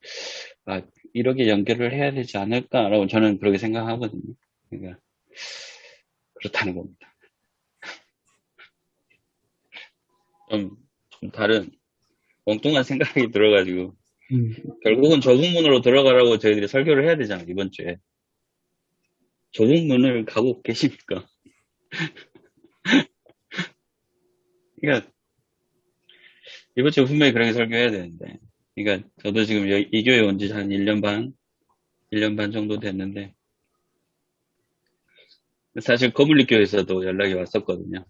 Speaker 6: 아, 이렇게 연결을 해야 되지 않을까라고 저는 그렇게 생각하거든요. 그러니까 그렇다는 겁니다. 좀 다른 엉뚱한 생각이 들어가지고 결국은 좁은 문으로 들어가라고 저희들이 설교를 해야 되잖아요, 이번 주에. 좁은 문을 가고 계십니까? 그러니까 이번 주에 분명히 그렇게 설교해야 되는데, 그러니까 저도 지금 이 교회 온 지 한 1년 반 정도 됐는데, 사실 거물리 교회에서도 연락이 왔었거든요.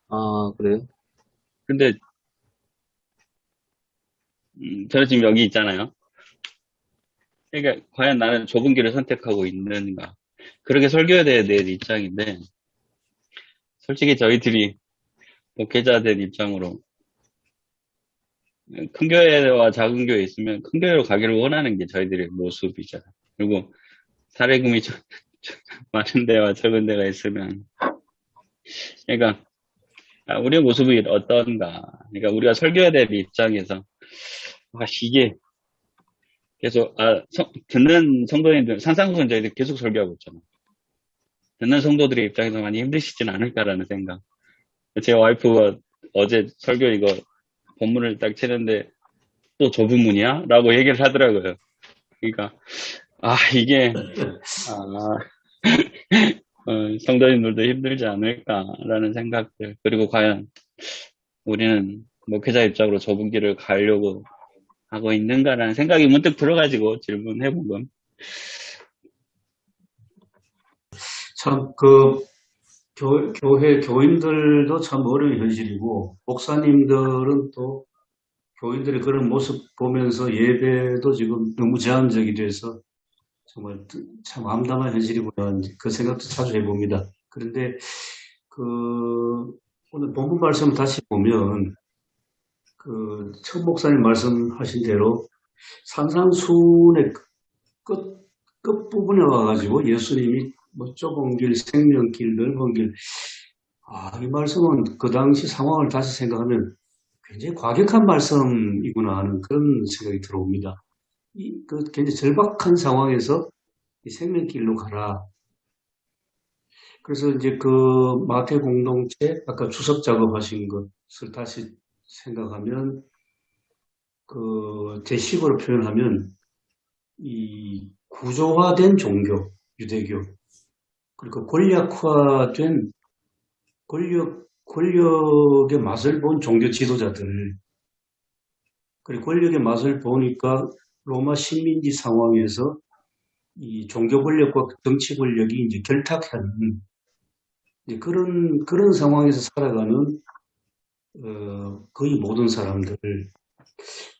Speaker 4: 아, 그래요?
Speaker 6: 근데 저는 지금 여기 있잖아요. 그러니까 과연 나는 좁은 길을 선택하고 있는가? 그렇게 설교해야 될 입장인데, 솔직히 저희들이 목회자된 입장으로 큰 교회와 작은 교회에 있으면 큰 교회로 가기를 원하는 게 저희들의 모습이잖아요. 그리고 사례금이 많은 데와 적은 데가 있으면, 그러니까 우리의 모습이 어떤가? 그러니까 우리가 설교해야 될 입장에서 이게 계속 듣는 성도님들, 산상수훈자들이 계속 설교하고 있잖아요. 듣는 성도들의 입장에서 많이 힘드시진 않을까라는 생각. 제 와이프가 어제 설교 이거 본문을 딱 치는데 또 좁은 문이야? 라고 얘기를 하더라고요. 그러니까 이게 성도님들도 힘들지 않을까라는 생각들. 그리고 과연 우리는 목회자 입장으로 좁은 길을 가려고 하고 있는가라는 생각이 문득 들어가지고 질문해본 건.
Speaker 5: 참, 교회 교인들도 참 어려운 현실이고, 목사님들은 또 교인들의 그런 모습 보면서 예배도 지금 너무 제한적이 돼서 정말 참 암담한 현실이구나. 그 생각도 자주 해봅니다. 그런데 오늘 본문 말씀 다시 보면 첫 목사님 말씀하신 대로 산상수훈의 끝부분에 와가지고 예수님이 좁은 길, 생명길, 넓은 길. 이 말씀은 그 당시 상황을 다시 생각하면 굉장히 과격한 말씀이구나 하는 그런 생각이 들어옵니다. 굉장히 절박한 상황에서 이 생명길로 가라. 그래서 이제 마태 공동체, 아까 주석 작업하신 것을 다시 생각하면, 제10으로 표현하면, 이 구조화된 종교, 유대교, 그리고 권력화된 권력의 맛을 본 종교 지도자들, 그리고 권력의 맛을 보니까 로마 식민지 상황에서 이 종교 권력과 정치 권력이 이제 결탁하는 이제 그런 상황에서 살아가는 거의 모든 사람들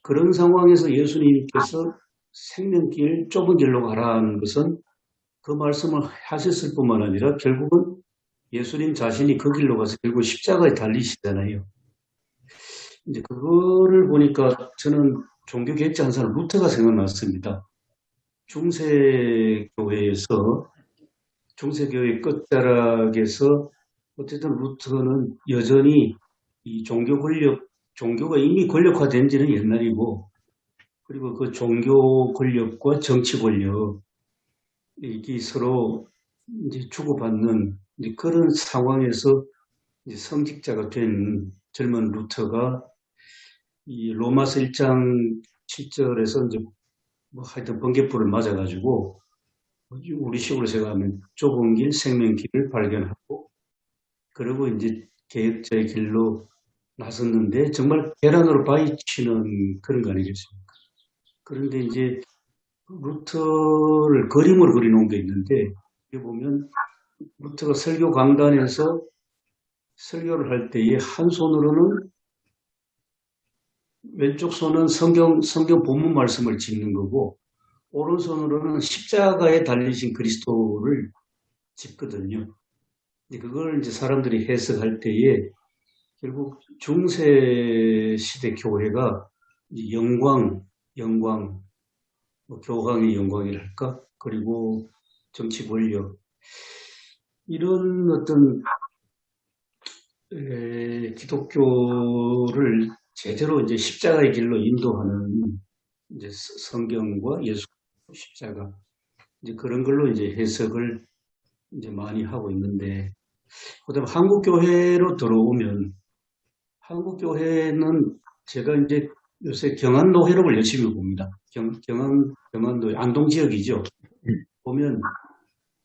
Speaker 5: 그런 상황에서 예수님께서 생명길 좁은 길로 가라는 것은 그 말씀을 하셨을 뿐만 아니라 결국은 예수님 자신이 그 길로 가서 결국 십자가에 달리시잖아요. 이제 그거를 보니까 저는 종교 개혁자 한 사람 루터가 생각났습니다. 중세교회 끝자락에서 어쨌든 루터는 여전히 이 종교가 이미 권력화된 지는 옛날이고, 그리고 그 종교 권력과 정치 권력, 이게 서로 이제 주고받는 이제 그런 상황에서 이제 성직자가 된 젊은 루터가 이 로마서 1장 7절에서 이제 뭐 하여튼 번개불을 맞아가지고 우리식으로 생각하면 좁은 길, 생명길을 발견하고 그리고 이제 개혁자의 길로 나섰는데 정말 계란으로 바위치는 그런 거 아니겠습니까? 그런데 이제 루터를 그림으로 그려놓은 게 있는데 여기 보면 루터가 설교 강단에서 설교를 할 때에 한 손으로는 왼쪽 손은 성경 본문 말씀을 짚는 거고 오른손으로는 십자가에 달리신 그리스도를 짚거든요. 그걸 이제 사람들이 해석할 때에 결국 중세 시대 교회가 영광, 뭐 교황의 영광이랄까? 그리고 정치 권력 이런 어떤 기독교를 제대로 이제 십자가의 길로 인도하는 이제 성경과 예수 십자가 이제 그런 걸로 이제 해석을 이제 많이 하고 있는데, 그다음 한국 교회로 들어오면 한국 교회는 제가 이제 요새 경안노회록을 열심히 봅니다. 경안노회 안동 지역이죠. 보면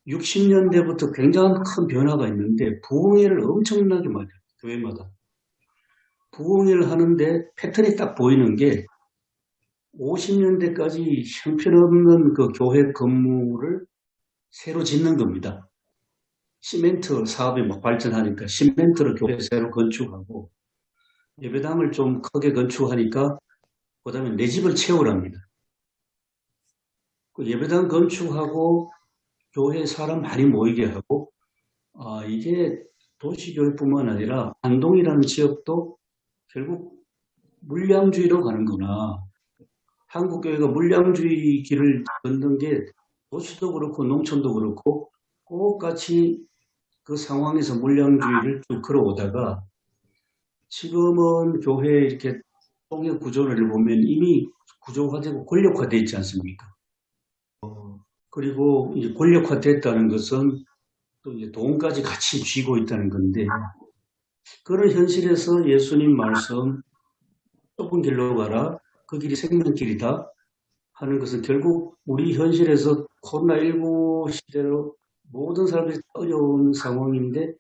Speaker 5: 60년대부터 굉장한 큰 변화가 있는데 부흥회를 엄청나게 많이 해요. 교회마다. 부흥회를 하는데 패턴이 딱 보이는 게 50년대까지 형편없는 그 교회 건물을 새로 짓는 겁니다. 시멘트 사업이 막 발전하니까 시멘트로 교회 새로 건축하고 예배당을 좀 크게 건축하니까 그 다음에 내 집을 채우랍니다. 그 예배당 건축하고 교회에 사람 많이 모이게 하고 이게 도시교회뿐만 아니라 안동이라는 지역도 결국 물량주의로 가는구나. 한국교회가 물량주의 길을 걷는 게 도시도 그렇고 농촌도 그렇고 꼭 같이 그 상황에서 물량주의를 쭉 걸어오다가 지금은 교회 이렇게 통일 구조를 보면 이미 구조화되고 권력화되어 있지 않습니까? 그리고 이제 권력화됐다는 것은 또 이제 돈까지 같이 쥐고 있다는 건데 그런 현실에서 예수님 말씀 좁은 길로 가라 그 길이 생명길이다 하는 것은 결국 우리 현실에서 코로나19 시대로 모든 사람들이 어려운 상황인데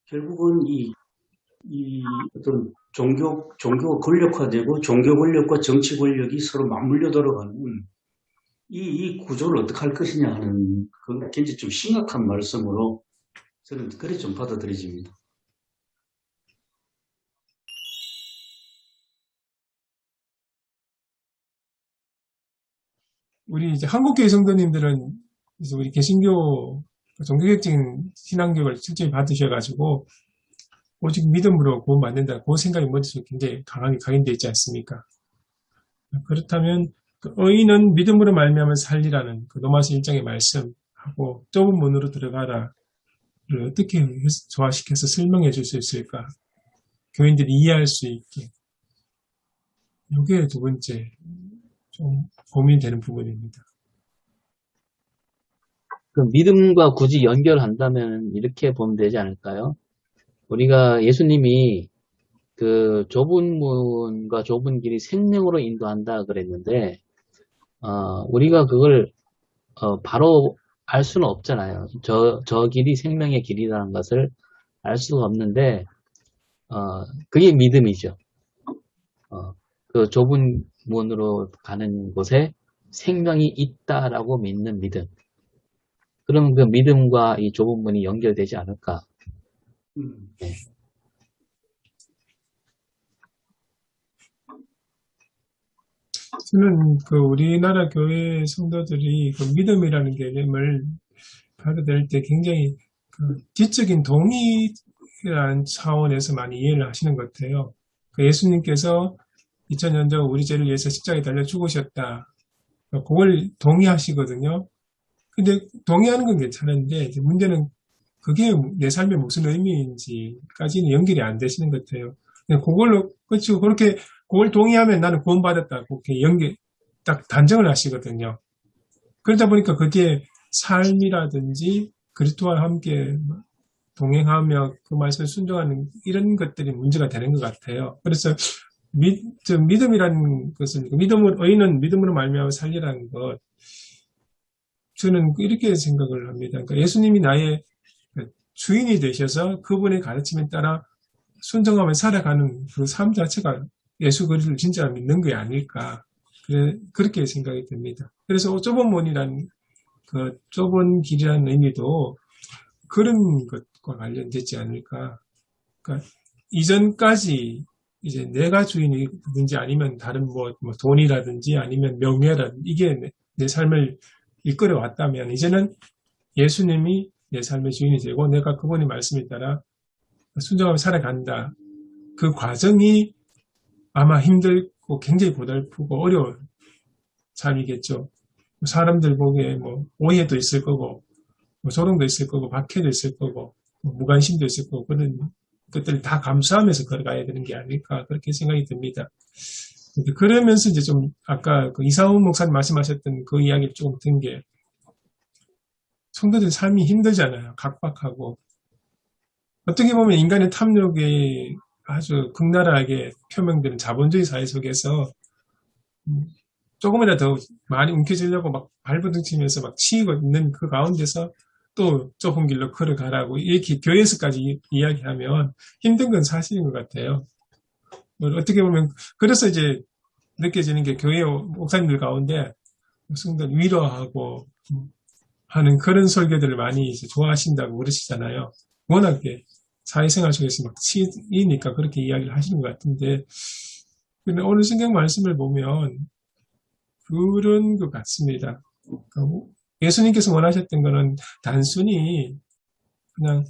Speaker 5: 결국은 이 어떤 종교가 권력화되고 종교 권력과 정치 권력이 서로 맞물려 돌아가는 이 구조를 어떻게 할 것이냐 하는 그 굉장히 좀 심각한 말씀으로 저는 그래 좀 받아들여집니다.
Speaker 3: 우리 이제 한국교회 성도님들은 이제 우리 개신교 종교개혁적인 신앙교육을 실제로 받으셔가지고 오직 믿음으로 구원 받는다 그 생각이 머릿속에 굉장히 강하게 각인되어 있지 않습니까? 그렇다면 그 의인은 믿음으로 말미암아 살리라는 그 로마서 1장의 말씀하고 좁은 문으로 들어가라를 어떻게 조화시켜서 설명해 줄 수 있을까? 교인들이 이해할 수 있게. 이게 두 번째 좀 고민되는 부분입니다.
Speaker 4: 그 믿음과 굳이 연결한다면 이렇게 보면 되지 않을까요? 우리가 예수님이 그 좁은 문과 좁은 길이 생명으로 인도한다 그랬는데, 우리가 그걸 바로 알 수는 없잖아요. 저 길이 생명의 길이라는 것을 알 수가 없는데, 그게 믿음이죠. 그 좁은 문으로 가는 곳에 생명이 있다라고 믿는 믿음. 그럼 그 믿음과 이 좁은 문이 연결되지 않을까.
Speaker 5: 음.
Speaker 4: 네.
Speaker 3: 저는 그 우리나라 교회 성도들이 그 믿음이라는 개념을 받아들일 때 굉장히 그 지적인 동의라는 차원에서 많이 이해를 하시는 것 같아요. 그 예수님께서 2000년 전 우리 죄를 위해서 십자가에 달려 죽으셨다. 그걸 동의하시거든요. 근데 동의하는 건 괜찮은데 이제 문제는 그게 내 삶에 무슨 의미인지까지는 연결이 안 되시는 것 같아요. 근데 그걸로 그렇죠. 그렇게 그걸 동의하면 나는 구원받았다. 그렇게 딱 단정을 하시거든요. 그러다 보니까 그게 삶이라든지 그리스도와 함께 동행하며 그 말씀에 순종하는 이런 것들이 문제가 되는 것 같아요. 그래서 믿음이라는 것은 의인은 믿음으로 말미암아 살리라는 것, 저는 이렇게 생각을 합니다. 그러니까 예수님이 나의 주인이 되셔서 그분의 가르침에 따라 순종하며 살아가는 그 삶 자체가 예수 그리스도를 진짜 믿는 게 아닐까. 그렇게 생각이 듭니다. 그래서 좁은 문이라는 그 좁은 길이라는 의미도 그런 것과 관련되지 않을까. 그러니까 이전까지 이제 내가 주인이든지 아니면 다른 뭐 돈이라든지 아니면 명예라든지 이게 내 삶을 이끌어 왔다면 이제는 예수님이 내 삶의 주인이 되고 내가 그분의 말씀에 따라 순종하며 살아간다. 그 과정이 아마 힘들고 굉장히 고달프고 어려운 삶이겠죠. 사람들 보기에 뭐 오해도 있을 거고 뭐 조롱도 있을 거고 박해도 있을 거고 뭐 무관심도 있을 거고 그런 것들을 다 감수하면서 걸어가야 되는 게 아닐까 그렇게 생각이 듭니다. 그러면서 이제 좀 아까 그 이상훈 목사님 말씀하셨던 그 이야기를 조금 든 게 성도들 삶이 힘들잖아요. 각박하고 어떻게 보면 인간의 탐욕이 아주 극렬하게 표명되는 자본주의 사회 속에서 조금이라도 더 많이 움켜쥐려고 막 발버둥 치면서 막 치이고 있는 그 가운데서 또 좁은 길로 걸어가라고 이렇게 교회에서까지 이야기하면 힘든 건 사실인 것 같아요. 어떻게 보면 그래서 이제 느껴지는 게 교회 목사님들 가운데 성도 위로하고 하는 그런 설교들을 많이 이제 좋아하신다고 그러시잖아요. 워낙에 사회생활 속에서 막 치이니까 그렇게 이야기를 하시는 것 같은데 근데 오늘 성경 말씀을 보면 그런 것 같습니다. 예수님께서 원하셨던 것은 단순히 그냥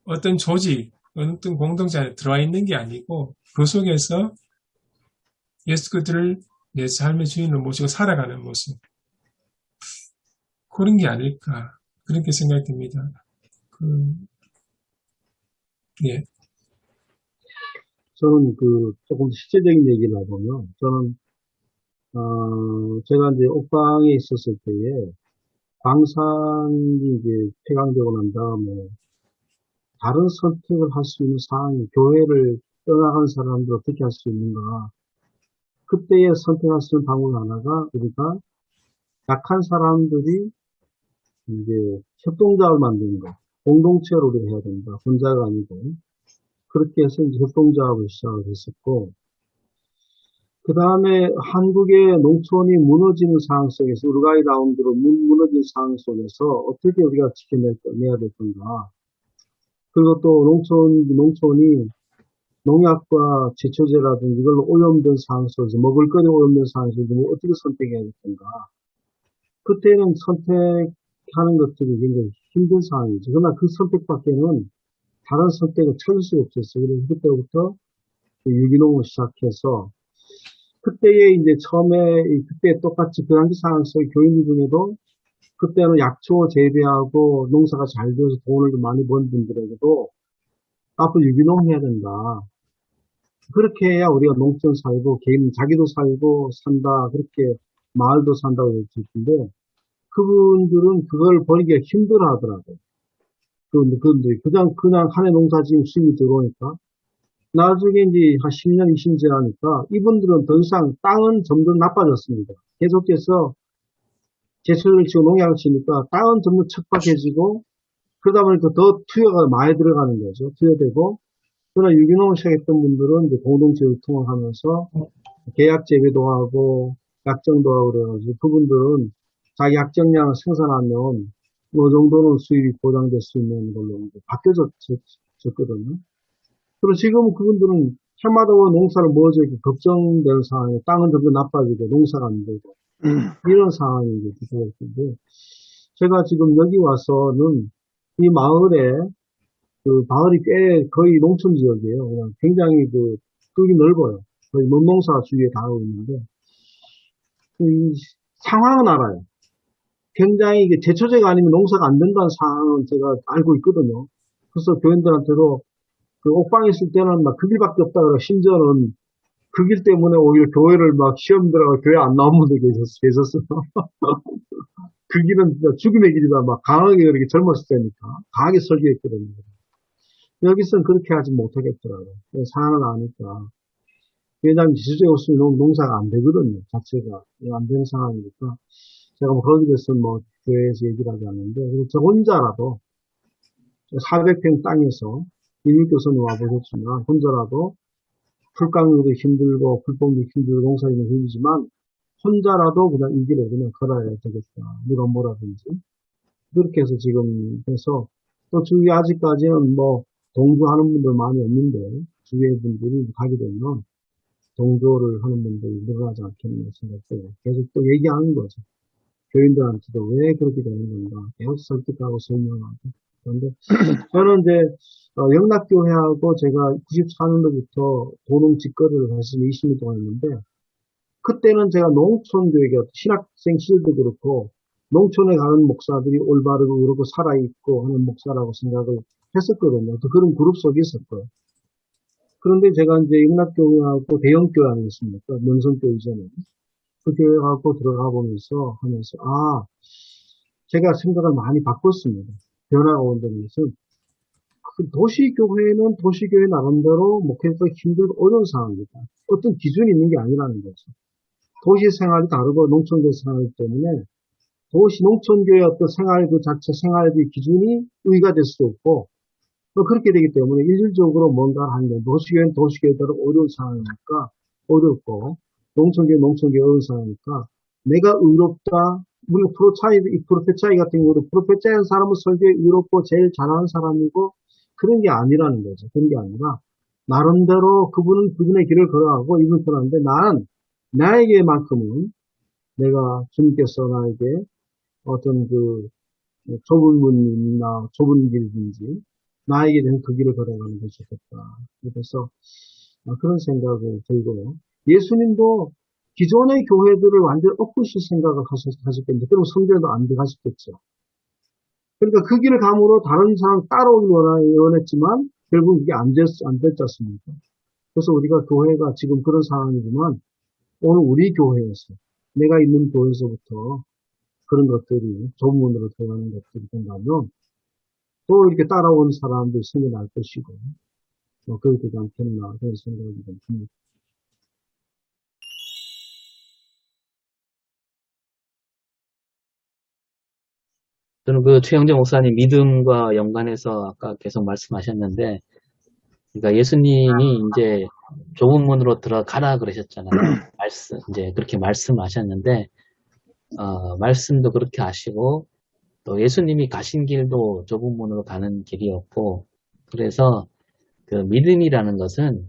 Speaker 3: 어떤 조직, 어떤 공동체 안에 들어와 있는 게 아니고 그 속에서 예수 그들을 내 삶의 주인으로 모시고 살아가는 모습 그런 게 아닐까 그렇게 생각이 듭니다. 예.
Speaker 1: 저는 조금 실제적인 얘기를 하자면, 저는, 제가 이제 옥방에 있었을 때에, 광산이 이제 폐광되고 난 다음에, 다른 선택을 할 수 있는 상황이, 교회를 떠나간 사람들 어떻게 할 수 있는가. 그때에 선택할 수 있는 방법 하나가, 우리가 약한 사람들이 이제 협동조합을 만드는 거, 공동체로 우리가 해야 된다. 혼자가 아니고. 그렇게 해서 이제 협동조합을 시작을 했었고, 그 다음에 한국의 농촌이 무너지는 상황 속에서, 우루과이 라운드로 무너진 상황 속에서 어떻게 우리가 지켜내야 될 건가. 그리고 또 농촌이 농약과 제초제라든지 이걸로 오염된 상황 속에서, 먹을거리 오염된 상황 속에서 어떻게 선택해야 될 건가. 그때는 선택하는 것들이 굉장히 힘든 상황이죠. 그러나 그 선택밖에는 다른 선택을 찾을 수가 없었어요. 그래서 그때부터 유기농을 시작해서 그때에 이제 처음에 그때 똑같이 그 당시 상황 속의 교인들 중에도 그때는 약초 재배하고 농사가 잘 되어서 돈을 좀 많이 번 분들에게도 앞으로 유기농 해야 된다. 그렇게 해야 우리가 농촌 살고 개인 자기도 살고 산다. 그렇게 마을도 산다고 했을 텐데 그분들은 그걸 버리기가 힘들어 하더라고요. 그분들이 그냥 한 해 농사 지금 수입이 들어오니까 나중에 이제 한 10년, 20년 지나니까 이분들은 더 이상 땅은 점점 나빠졌습니다. 계속해서 제초를 치고 농약을 치니까 땅은 점점 척박해지고 그러다 보니까 더 투여가 많이 들어가는 거죠. 투여되고 그러나 유기농을 시작했던 분들은 이제 공동체 유통을 하면서 계약 재배도 하고 약정도 하고 그래가지고 그분들은 자기 약정량을 생산하면 어느 정도는 수입이 보장될 수 있는 걸로 이제 바뀌어졌거든요. 그리고 지금 그분들은 해마다 농사를 뭐죠? 이렇게 걱정되는 상황에 땅은 점점 나빠지고 농사가 안 되고 이런 상황이 이제 되고 있는데 제가 지금 여기 와서는 이 마을에 그 마을이 꽤 거의 농촌 지역이에요. 그냥 굉장히 폭이 넓어요. 거의 논농사가 주위에 다 하고 있는데 이 상황은 알아요. 굉장히 이게 제초제가 아니면 농사가 안 된다는 상황은 제가 알고 있거든요. 그래서 교인들한테도 그 옥방에 있을 때는 막 그 길밖에 없다 그러고 심지어는 그 길 때문에 오히려 교회를 막 시험 들어가 교회 안 나온 분들 계셨어요. 그 길은 진짜 죽음의 길이다 막 강하게 그렇게 젊었을 때니까 강하게 설교했거든요. 여기서는 그렇게 하지 못하겠더라고요. 상황을 아니까. 왜냐하면 지수제 없으면 농사가 안 되거든요. 자체가. 안 되는 상황이니까. 제가 뭐 거기 대해서 뭐 교회에서 얘기를 하지 않는데, 저 혼자라도 400평 땅에서 이민교수님 와보셨지만, 혼자라도 풀깡도 힘들고, 풀뽕도 힘들고, 농사일도 힘들지만, 혼자라도 그냥 이 길을 그냥 걸어야 되겠다. 누가 뭐라든지. 그렇게 해서 지금 해서, 또 주위에 아직까지는 뭐, 동조하는 분들 많이 없는데, 주위에 분들이 가게 되면, 동조를 하는 분들이 늘어나지 않겠나 생각해요. 계속 또 얘기하는 거죠. 교인들한테도 왜 그렇게 되는 건가. 계속 설득하고 설명하고. 그런데 저는 이제 영락교회하고 제가 94년도부터 도농 직거래를 사실 20년 동안 했는데 그때는 제가 농촌교회가 신학생 시절도 그렇고 농촌에 가는 목사들이 올바르고 그렇고 살아있고 하는 목사라고 생각을 했었거든요. 또 그런 그룹 속에 있었고요. 그런데 제가 이제 영락교회하고 대형교회 아니겠습니까? 명성교회 이전에. 그 교회 갖고 들어가 보면서 하면서, 제가 생각을 많이 바꿨습니다. 변화가 온다는 것은, 그 도시교회는 도시교회 나름대로 목회가 힘들고 어려운 상황입니다. 어떤 기준이 있는 게 아니라는 거죠. 도시 생활이 다르고 농촌교회 생활이기 때문에, 농촌교회 어떤 생활 그 자체 생활의 기준이 의가 될 수도 없고, 또 그렇게 되기 때문에 일률적으로 뭔가를 하는 거예요. 도시교회는 도시교회대로 어려운 상황이니까 어렵고 농촌교회 어려운 상황이니까 내가 의롭다. 우리 프로페 차이 같은 경우도 프로페 차이한 사람은 설교에 의롭고 제일 잘하는 사람이고 그런 게 아니라는 거죠. 그런 게 아니라 나름대로 그분은 그분의 길을 걸어가고 이분 편한데 나는 나에게만큼은 내가 주님께서 나에게 어떤 좁은 문이나 좁은 길든지 나에게 된 그 길을 걸어가는 것이 좋겠다. 그래서 그런 생각을 들고요. 예수님도 기존의 교회들을 완전히 엎으실 생각을 하셨겠는데 그럼 성전도 안 들어가셨겠죠. 그러니까 그 길을 감으로 다른 사람 따라오길 원했지만 결국 그게 안 됐지 않습니까? 그래서 우리가 교회가 지금 그런 상황이지만 오늘 우리 교회에서 내가 있는 교회에서부터 그런 것들이 좁은 문으로 들어가는 것들이 된다면 또 이렇게 따라온 사람들이 생겨날 것이고, 그렇게 되지 않겠나, 그런 생각이 좀 듭니다.
Speaker 4: 저는 그 최영재 목사님 믿음과 연관해서 아까 계속 말씀하셨는데, 그러니까 예수님이 이제 좁은 문으로 들어가라 그러셨잖아요. 이제 그렇게 말씀하셨는데, 말씀도 그렇게 하시고, 또 예수님이 가신 길도 좁은 문으로 가는 길이었고, 그래서 그 믿음이라는 것은,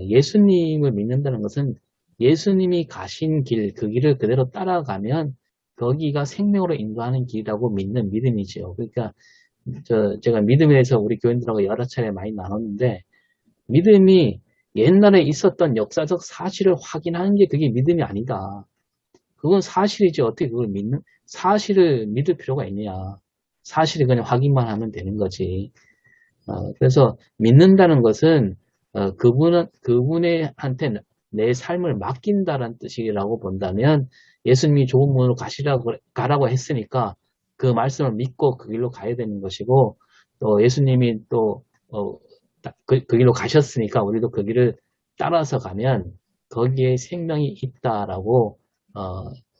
Speaker 4: 예수님을 믿는다는 것은 예수님이 가신 길, 그 길을 그대로 따라가면 거기가 생명으로 인도하는 길이라고 믿는 믿음이죠. 그러니까 제가 믿음에 대해서 우리 교인들하고 여러 차례 많이 나눴는데 믿음이 옛날에 있었던 역사적 사실을 확인하는 게 그게 믿음이 아니다. 그건 사실이지 어떻게 그걸 사실을 믿을 필요가 있냐. 사실이 그냥 확인만 하면 되는 거지. 그래서 믿는다는 것은 그분한테 내 삶을 맡긴다는 뜻이라고 본다면 예수님이 좋은 문으로 가라고 했으니까 그 말씀을 믿고 그 길로 가야 되는 것이고 또 예수님이 또 그 길로 가셨으니까 우리도 그 길을 따라서 가면 거기에 생명이 있다라고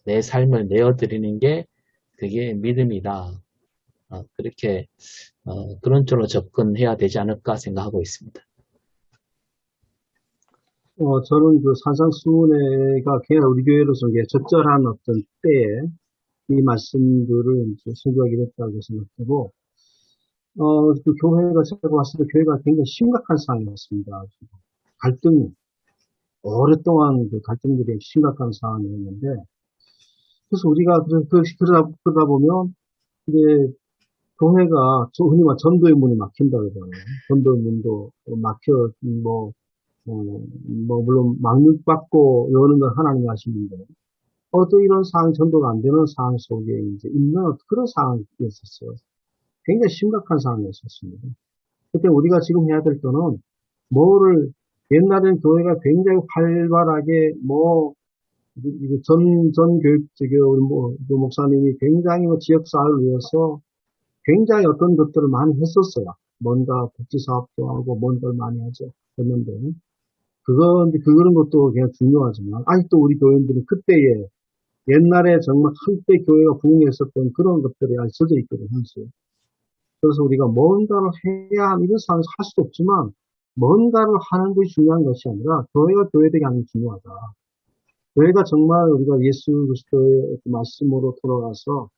Speaker 4: 내 삶을 내어드리는 게 그게 믿음이다. 그렇게 그런 쪽으로 접근해야 되지 않을까 생각하고 있습니다.
Speaker 1: 저는 산상수훈회가 그냥 우리 교회로서 적절한 어떤 때에 이 말씀들을 이제 소개하게 됐다고 생각하고, 그 교회가 제가 봤을 때 교회가 굉장히 심각한 상황이었습니다. 갈등이, 오랫동안 그 갈등들이 심각한 상황이었는데, 그래서 우리가 그러다 보면, 이제 교회가 흔히 말 전도의 문이 막힌다 그러잖아요. 전도의 문도 막혀, 물론 망육받고 여는 건 하나님이 하시는데, 또 이런 상황, 전도가 안 되는 상황 속에 이제 있는 그런 상황이 있었어요. 굉장히 심각한 상황이었습니다. 그때 우리가 지금 해야 될 거는 옛날엔 교회가 굉장히 활발하게 이게 교육, 그 목사님이 굉장히 목사를 위해서 굉장히 어떤 것들을 많이 했었어요. 뭔가 복지사업도 하고 뭔가를 많이 했는데, 그런 것도 굉장히 중요하지만, 아직도 우리 교인들이 그때에 옛날에 정말 한때 교회가 부흥했었던 그런 것들이 아직 젖어 있거든요, 현실. 그래서 우리가 뭔가를 해야 하는 이런 상황에서 할 수도 없지만, 뭔가를 하는 것이 중요한 것이 아니라, 교회가 교회되게 하는 게 중요하다. 교회가 정말 우리가 예수 그리스도의 말씀으로 돌아가서,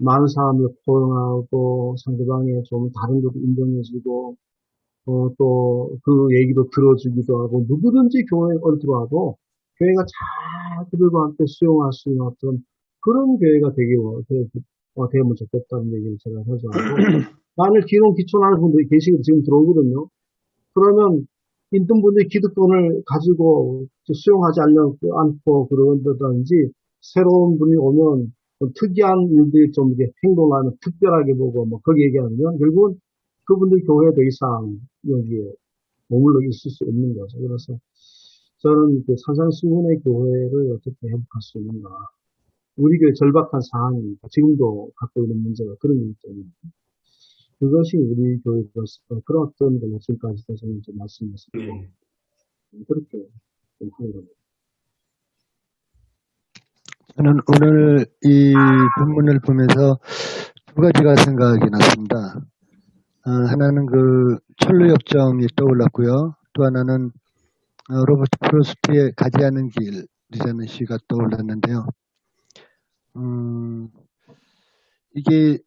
Speaker 1: 많은 사람을 포용하고, 상대방의 좀 다른 것도 인정해주고, 또 그 얘기도 들어주기도 하고, 누구든지 교회에 들어와도, 교회가 잘 그들과 함께 수용할 수 있는 어떤 그런 교회가 되면 좋겠다는 얘기를 제가 해서 하고, 만일 기초하는 분들이 지금 들어오거든요. 그러면 있던 분들이 기득권을 가지고 수용하지 않고 그런다든지, 새로운 분이 오면 특이한 일들이 좀 이렇게 행동하는 특별하게 보고 거기 얘기하면 결국은 그분들 교회 더 이상 여기에 머물러 있을 수 없는 거죠. 그래서 저는 그 산상수훈의 교회를 어떻게 회복할 수 있는가. 우리 교회 절박한 상황입니다. 지금도 갖고 있는 문제가 그런 일이기 때문에. 그것이 우리 교회로서 그런 어떤 걸 지금까지도 저는 좀 말씀드렸습니다. 그렇게 좀 하는 겁니다.
Speaker 7: 저는 오늘 이 본문을 보면서 두 가지가 생각이 났습니다. 하나는 그 철로역정이 떠올랐고요. 또 하나는 로버트 프로스트의 가지 않은 길이라는 시가 떠올랐는데요. 이게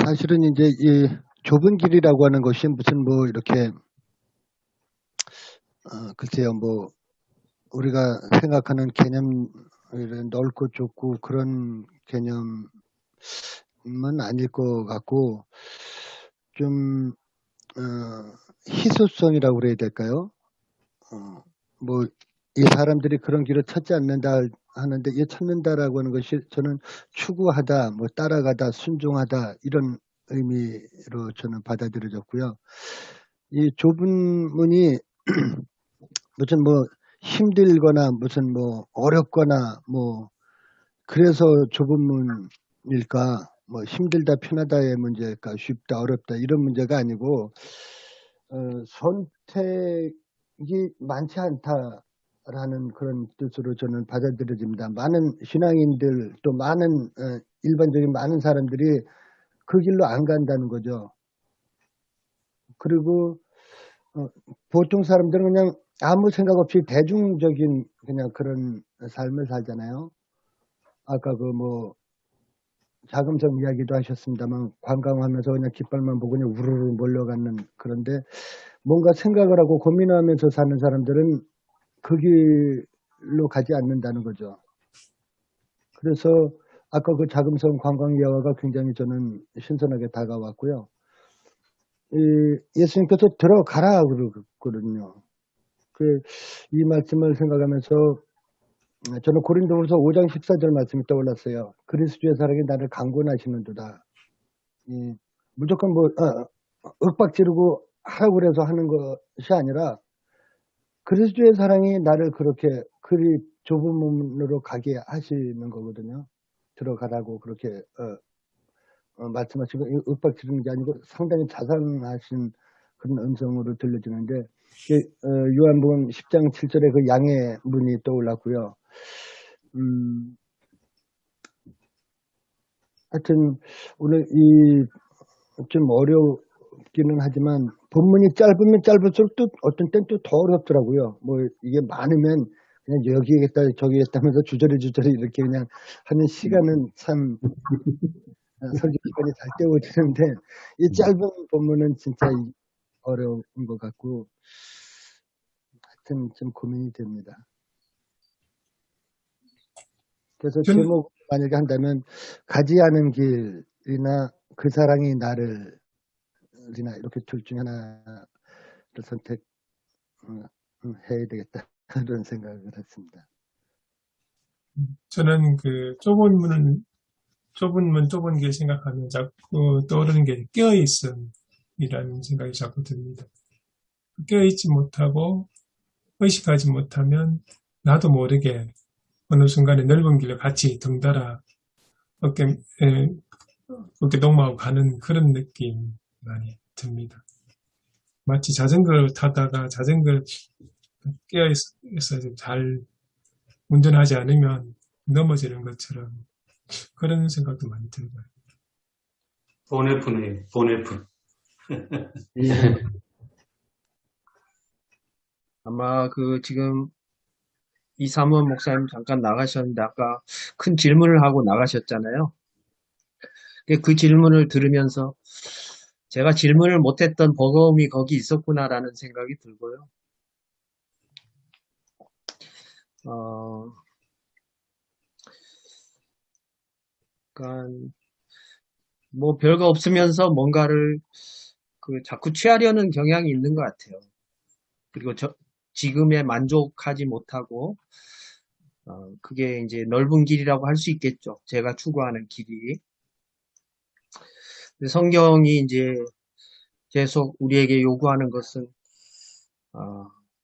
Speaker 7: 사실은 이제 이 좁은 길이라고 하는 것이 무슨 이렇게 글쎄요, 우리가 생각하는 개념, 넓고 좁고 그런 개념은 아닐 것 같고, 좀, 희소성이라고 그래야 될까요? 이 사람들이 그런 길을 찾지 않는다 하는데, 이 찾는다라고 하는 것이 저는 추구하다, 따라가다, 순종하다, 이런 의미로 저는 받아들여졌고요. 이 좁은 문이 무슨 힘들거나 무슨 어렵거나 그래서 좁은 문일까, 힘들다 편하다의 문제일까, 쉽다 어렵다 이런 문제가 아니고 선택이 많지 않다라는 그런 뜻으로 저는 받아들여집니다. 많은 신앙인들 또 많은 일반적인 많은 사람들이 그 길로 안 간다는 거죠. 그리고 보통 사람들은 그냥 아무 생각 없이 대중적인 그냥 그런 삶을 살잖아요. 아까 자금성 이야기도 하셨습니다만 관광하면서 그냥 깃발만 보고 그냥 우르르 몰려가는, 그런데 뭔가 생각을 하고 고민하면서 사는 사람들은 그 길로 가지 않는다는 거죠. 그래서 아까 그 자금성 관광 이야기가 굉장히 저는 신선하게 다가왔고요. 예수님께서 들어가라 그러거든요. 이 말씀을 생각하면서 저는 고린도후서 5장 14절 말씀이 떠올랐어요. 그리스도의 사랑이 나를 강권하시는도다. 무조건 윽박지르고 하라고 그래서 하는 것이 아니라 그리스도의 사랑이 나를 그렇게 그리 좁은 문으로 가게 하시는 거거든요. 들어가라고 그렇게 말씀하시고 윽박지르는 게 아니고 상당히 자상하신 그런 음성으로 들려지는데, 요한복음 10장 7절에 그 양의 문이 떠올랐고요. 하여튼 오늘 좀 어렵기는 하지만 본문이 짧으면 짧을수록 또 어떤 땐 또 더 어렵더라고요. 이게 많으면 그냥 여기겠다, 저기겠다면서 주저리 이렇게 그냥 하는 시간은 참 설교 시간이 잘 때워지는데 이 짧은 본문은 진짜 어려운 것 같고 하여튼 좀 고민이 됩니다. 그래서
Speaker 3: 저는
Speaker 7: 제목 만약에 한다면 가지 않은 길이나 그 사랑이 나를 이나 이렇게 둘 중에 하나를 선택해야 되겠다 그런 생각을 했습니다.
Speaker 3: 저는 그 좁은 길 생각하면 자꾸 떠오르는 게 깨어있음이라는 생각이 자꾸 듭니다. 깨어있지 못하고 의식하지 못하면 나도 모르게 어느 순간에 넓은 길을 같이 덩달아 어깨 동무하고 가는 그런 느낌 많이 듭니다. 마치 자전거를 타다가 자전거를 깨어있어서 잘 운전하지 않으면 넘어지는 것처럼 그런 생각도 많이 들어요.
Speaker 5: 보네프네, 보네프.
Speaker 2: 아마 지금 이삼원 목사님 잠깐 나가셨는데 아까 큰 질문을 하고 나가셨잖아요. 그 질문을 들으면서 제가 질문을 못했던 버거움이 거기 있었구나라는 생각이 들고요. 그러니까 뭐 별거 없으면서 뭔가를 자꾸 취하려는 경향이 있는 것 같아요. 그리고 지금에 만족하지 못하고 그게 이제 넓은 길이라고 할 수 있겠죠. 제가 추구하는 길이. 성경이 이제 계속 우리에게 요구하는 것은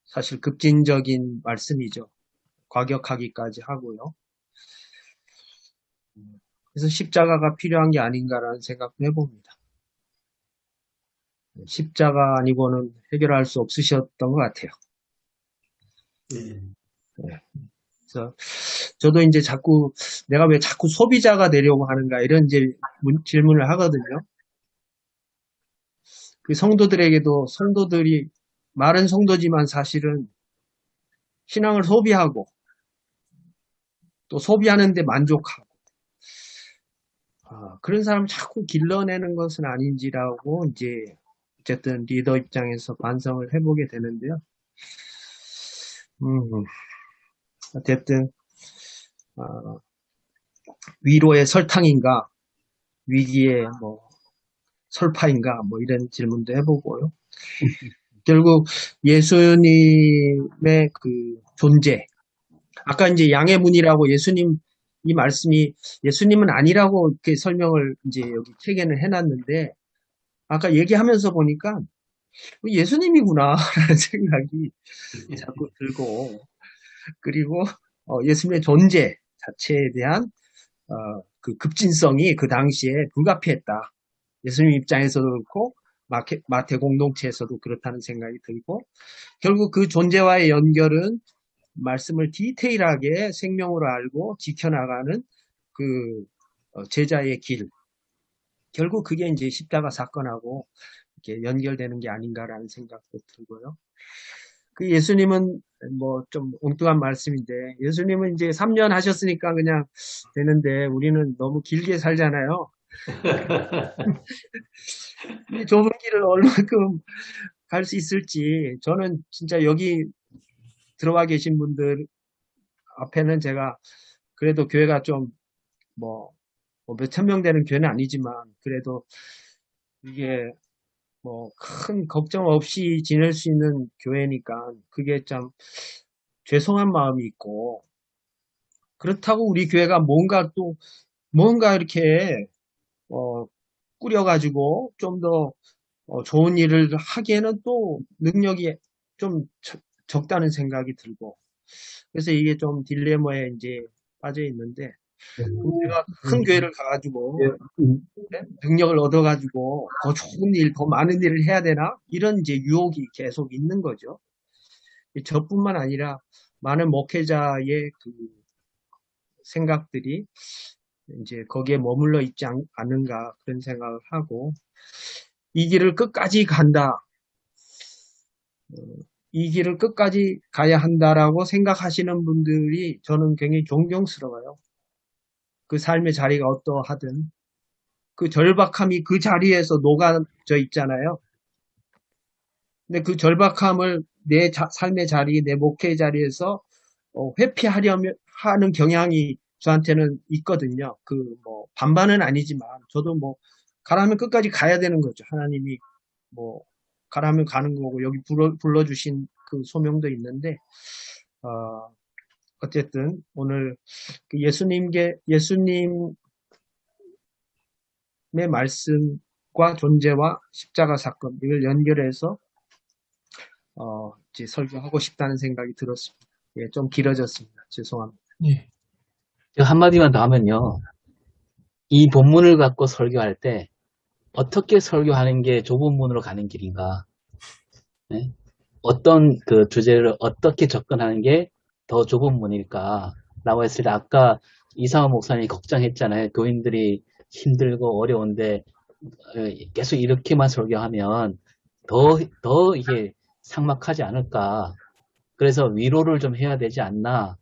Speaker 2: 사실 급진적인 말씀이죠. 과격하기까지 하고요. 그래서 십자가가 필요한 게 아닌가라는 생각도 해봅니다. 십자가 아니고는 해결할 수 없으셨던 것 같아요.
Speaker 5: 네.
Speaker 2: 그래서 저도 이제 내가 왜 자꾸 소비자가 되려고 하는가 이런 이제 질문을 하거든요. 그 성도들이 마른 성도지만 사실은 신앙을 소비하고 또 소비하는데 만족하고 그런 사람 자꾸 길러내는 것은 아닌지라고 이제 어쨌든 리더 입장에서 반성을 해보게 되는데요. 어쨌든 위로의 설탕인가 위기의 설파인가 이런 질문도 해보고요. 결국 예수님의 존재 아까 이제 양의 문이라고 예수님 이 말씀이 예수님은 아니라고 이렇게 설명을 이제 여기 책에는 해놨는데 아까 얘기하면서 보니까 예수님이구나라는 생각이 자꾸 들고 그리고 예수님의 존재 자체에 대한 그 급진성이 그 당시에 불가피했다. 예수님 입장에서도 그렇고 마태 공동체에서도 그렇다는 생각이 들고 결국 그 존재와의 연결은 말씀을 디테일하게 생명으로 알고 지켜나가는 제자의 길. 결국 그게 이제 십자가 사건하고 이렇게 연결되는 게 아닌가라는 생각도 들고요. 예수님은 좀 엉뚱한 말씀인데 예수님은 이제 3년 하셨으니까 그냥 되는데 우리는 너무 길게 살잖아요. 이 좁은 길을 얼마큼 갈 수 있을지 저는 진짜 여기 들어와 계신 분들 앞에는 제가 그래도 교회가 좀 몇천 명 되는 교회는 아니지만 그래도 이게 큰 걱정 없이 지낼 수 있는 교회니까 그게 참 죄송한 마음이 있고 그렇다고 우리 교회가 뭔가 이렇게 꾸려가지고 좀 더 좋은 일을 하기에는 또 능력이 좀 적다는 생각이 들고 그래서 이게 좀 딜레마에 이제 빠져 있는데 우리가 큰 교회를 가가지고 능력을 얻어가지고 더 좋은 일, 더 많은 일을 해야 되나? 이런 이제 유혹이 계속 있는 거죠. 저뿐만 아니라 많은 목회자의 생각들이 이제 거기에 머물러 있지 않은가 그런 생각을 하고 이 길을 끝까지 간다. 이 길을 끝까지 가야 한다라고 생각하시는 분들이 저는 굉장히 존경스러워요. 그 삶의 자리가 어떠하든 그 절박함이 그 자리에서 녹아져 있잖아요. 근데 그 절박함을 내 삶의 자리, 내 목회의 자리에서 회피하려면 하는 경향이 저한테는 있거든요. 반반은 아니지만 저도 가라면 끝까지 가야 되는 거죠. 하나님이 가라면 가는 거고 여기 불러주신 그 소명도 있는데 어쨌든 오늘 그 예수님의 말씀과 존재와 십자가 사건 이걸 연결해서 이제 설교하고 싶다는 생각이 들었습니다. 예, 좀 길어졌습니다. 죄송합니다.
Speaker 3: 예.
Speaker 4: 제가 한마디만 더 하면요. 이 본문을 갖고 설교할 때 어떻게 설교하는 게 좁은 문으로 가는 길인가? 네? 어떤 그 주제를 어떻게 접근하는 게 더 좁은 문일까? 라고 했을 때 아까 이상호 목사님이 걱정했잖아요. 교인들이 힘들고 어려운데 계속 이렇게만 설교하면 더 이게 삭막하지 않을까? 그래서 위로를 좀 해야 되지 않나?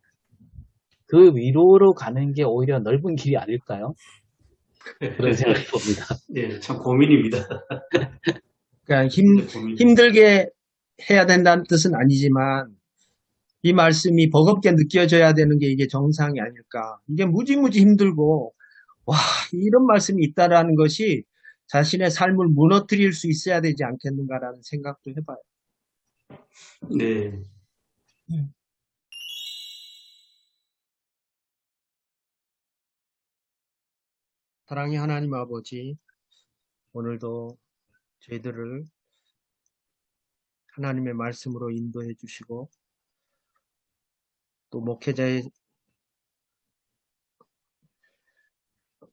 Speaker 4: 그 위로로 가는 게 오히려 넓은 길이 아닐까요? 그런 생각이 듭니다.
Speaker 5: 예, 참 고민입니다.
Speaker 2: 그러니까
Speaker 5: 고민.
Speaker 2: 힘들게 해야 된다는 뜻은 아니지만 이 말씀이 버겁게 느껴져야 되는 게 이게 정상이 아닐까. 이게 무지무지 힘들고 와 이런 말씀이 있다라는 것이 자신의 삶을 무너뜨릴 수 있어야 되지 않겠는가라는 생각도 해봐요.
Speaker 5: 네.
Speaker 2: 사랑의 하나님 아버지, 오늘도 저희들을 하나님의 말씀으로 인도해 주시고 또 목회자의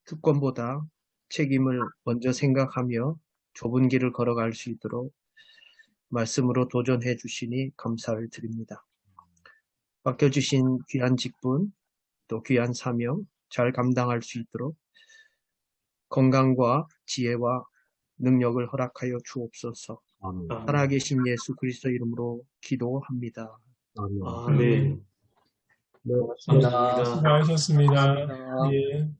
Speaker 2: 특권보다 책임을 먼저 생각하며 좁은 길을 걸어갈 수 있도록 말씀으로 도전해 주시니 감사를 드립니다. 맡겨주신 귀한 직분 또 귀한 사명 잘 감당할 수 있도록 건강과 지혜와 능력을 허락하여 주옵소서.
Speaker 1: 아멘.
Speaker 2: 살아계신 예수 그리스도 이름으로 기도합니다.
Speaker 1: 아멘.
Speaker 5: 아, 네.
Speaker 1: 네.
Speaker 2: 고맙습니다.
Speaker 3: 수고하셨습니다.
Speaker 2: 감사합니다.
Speaker 3: 예.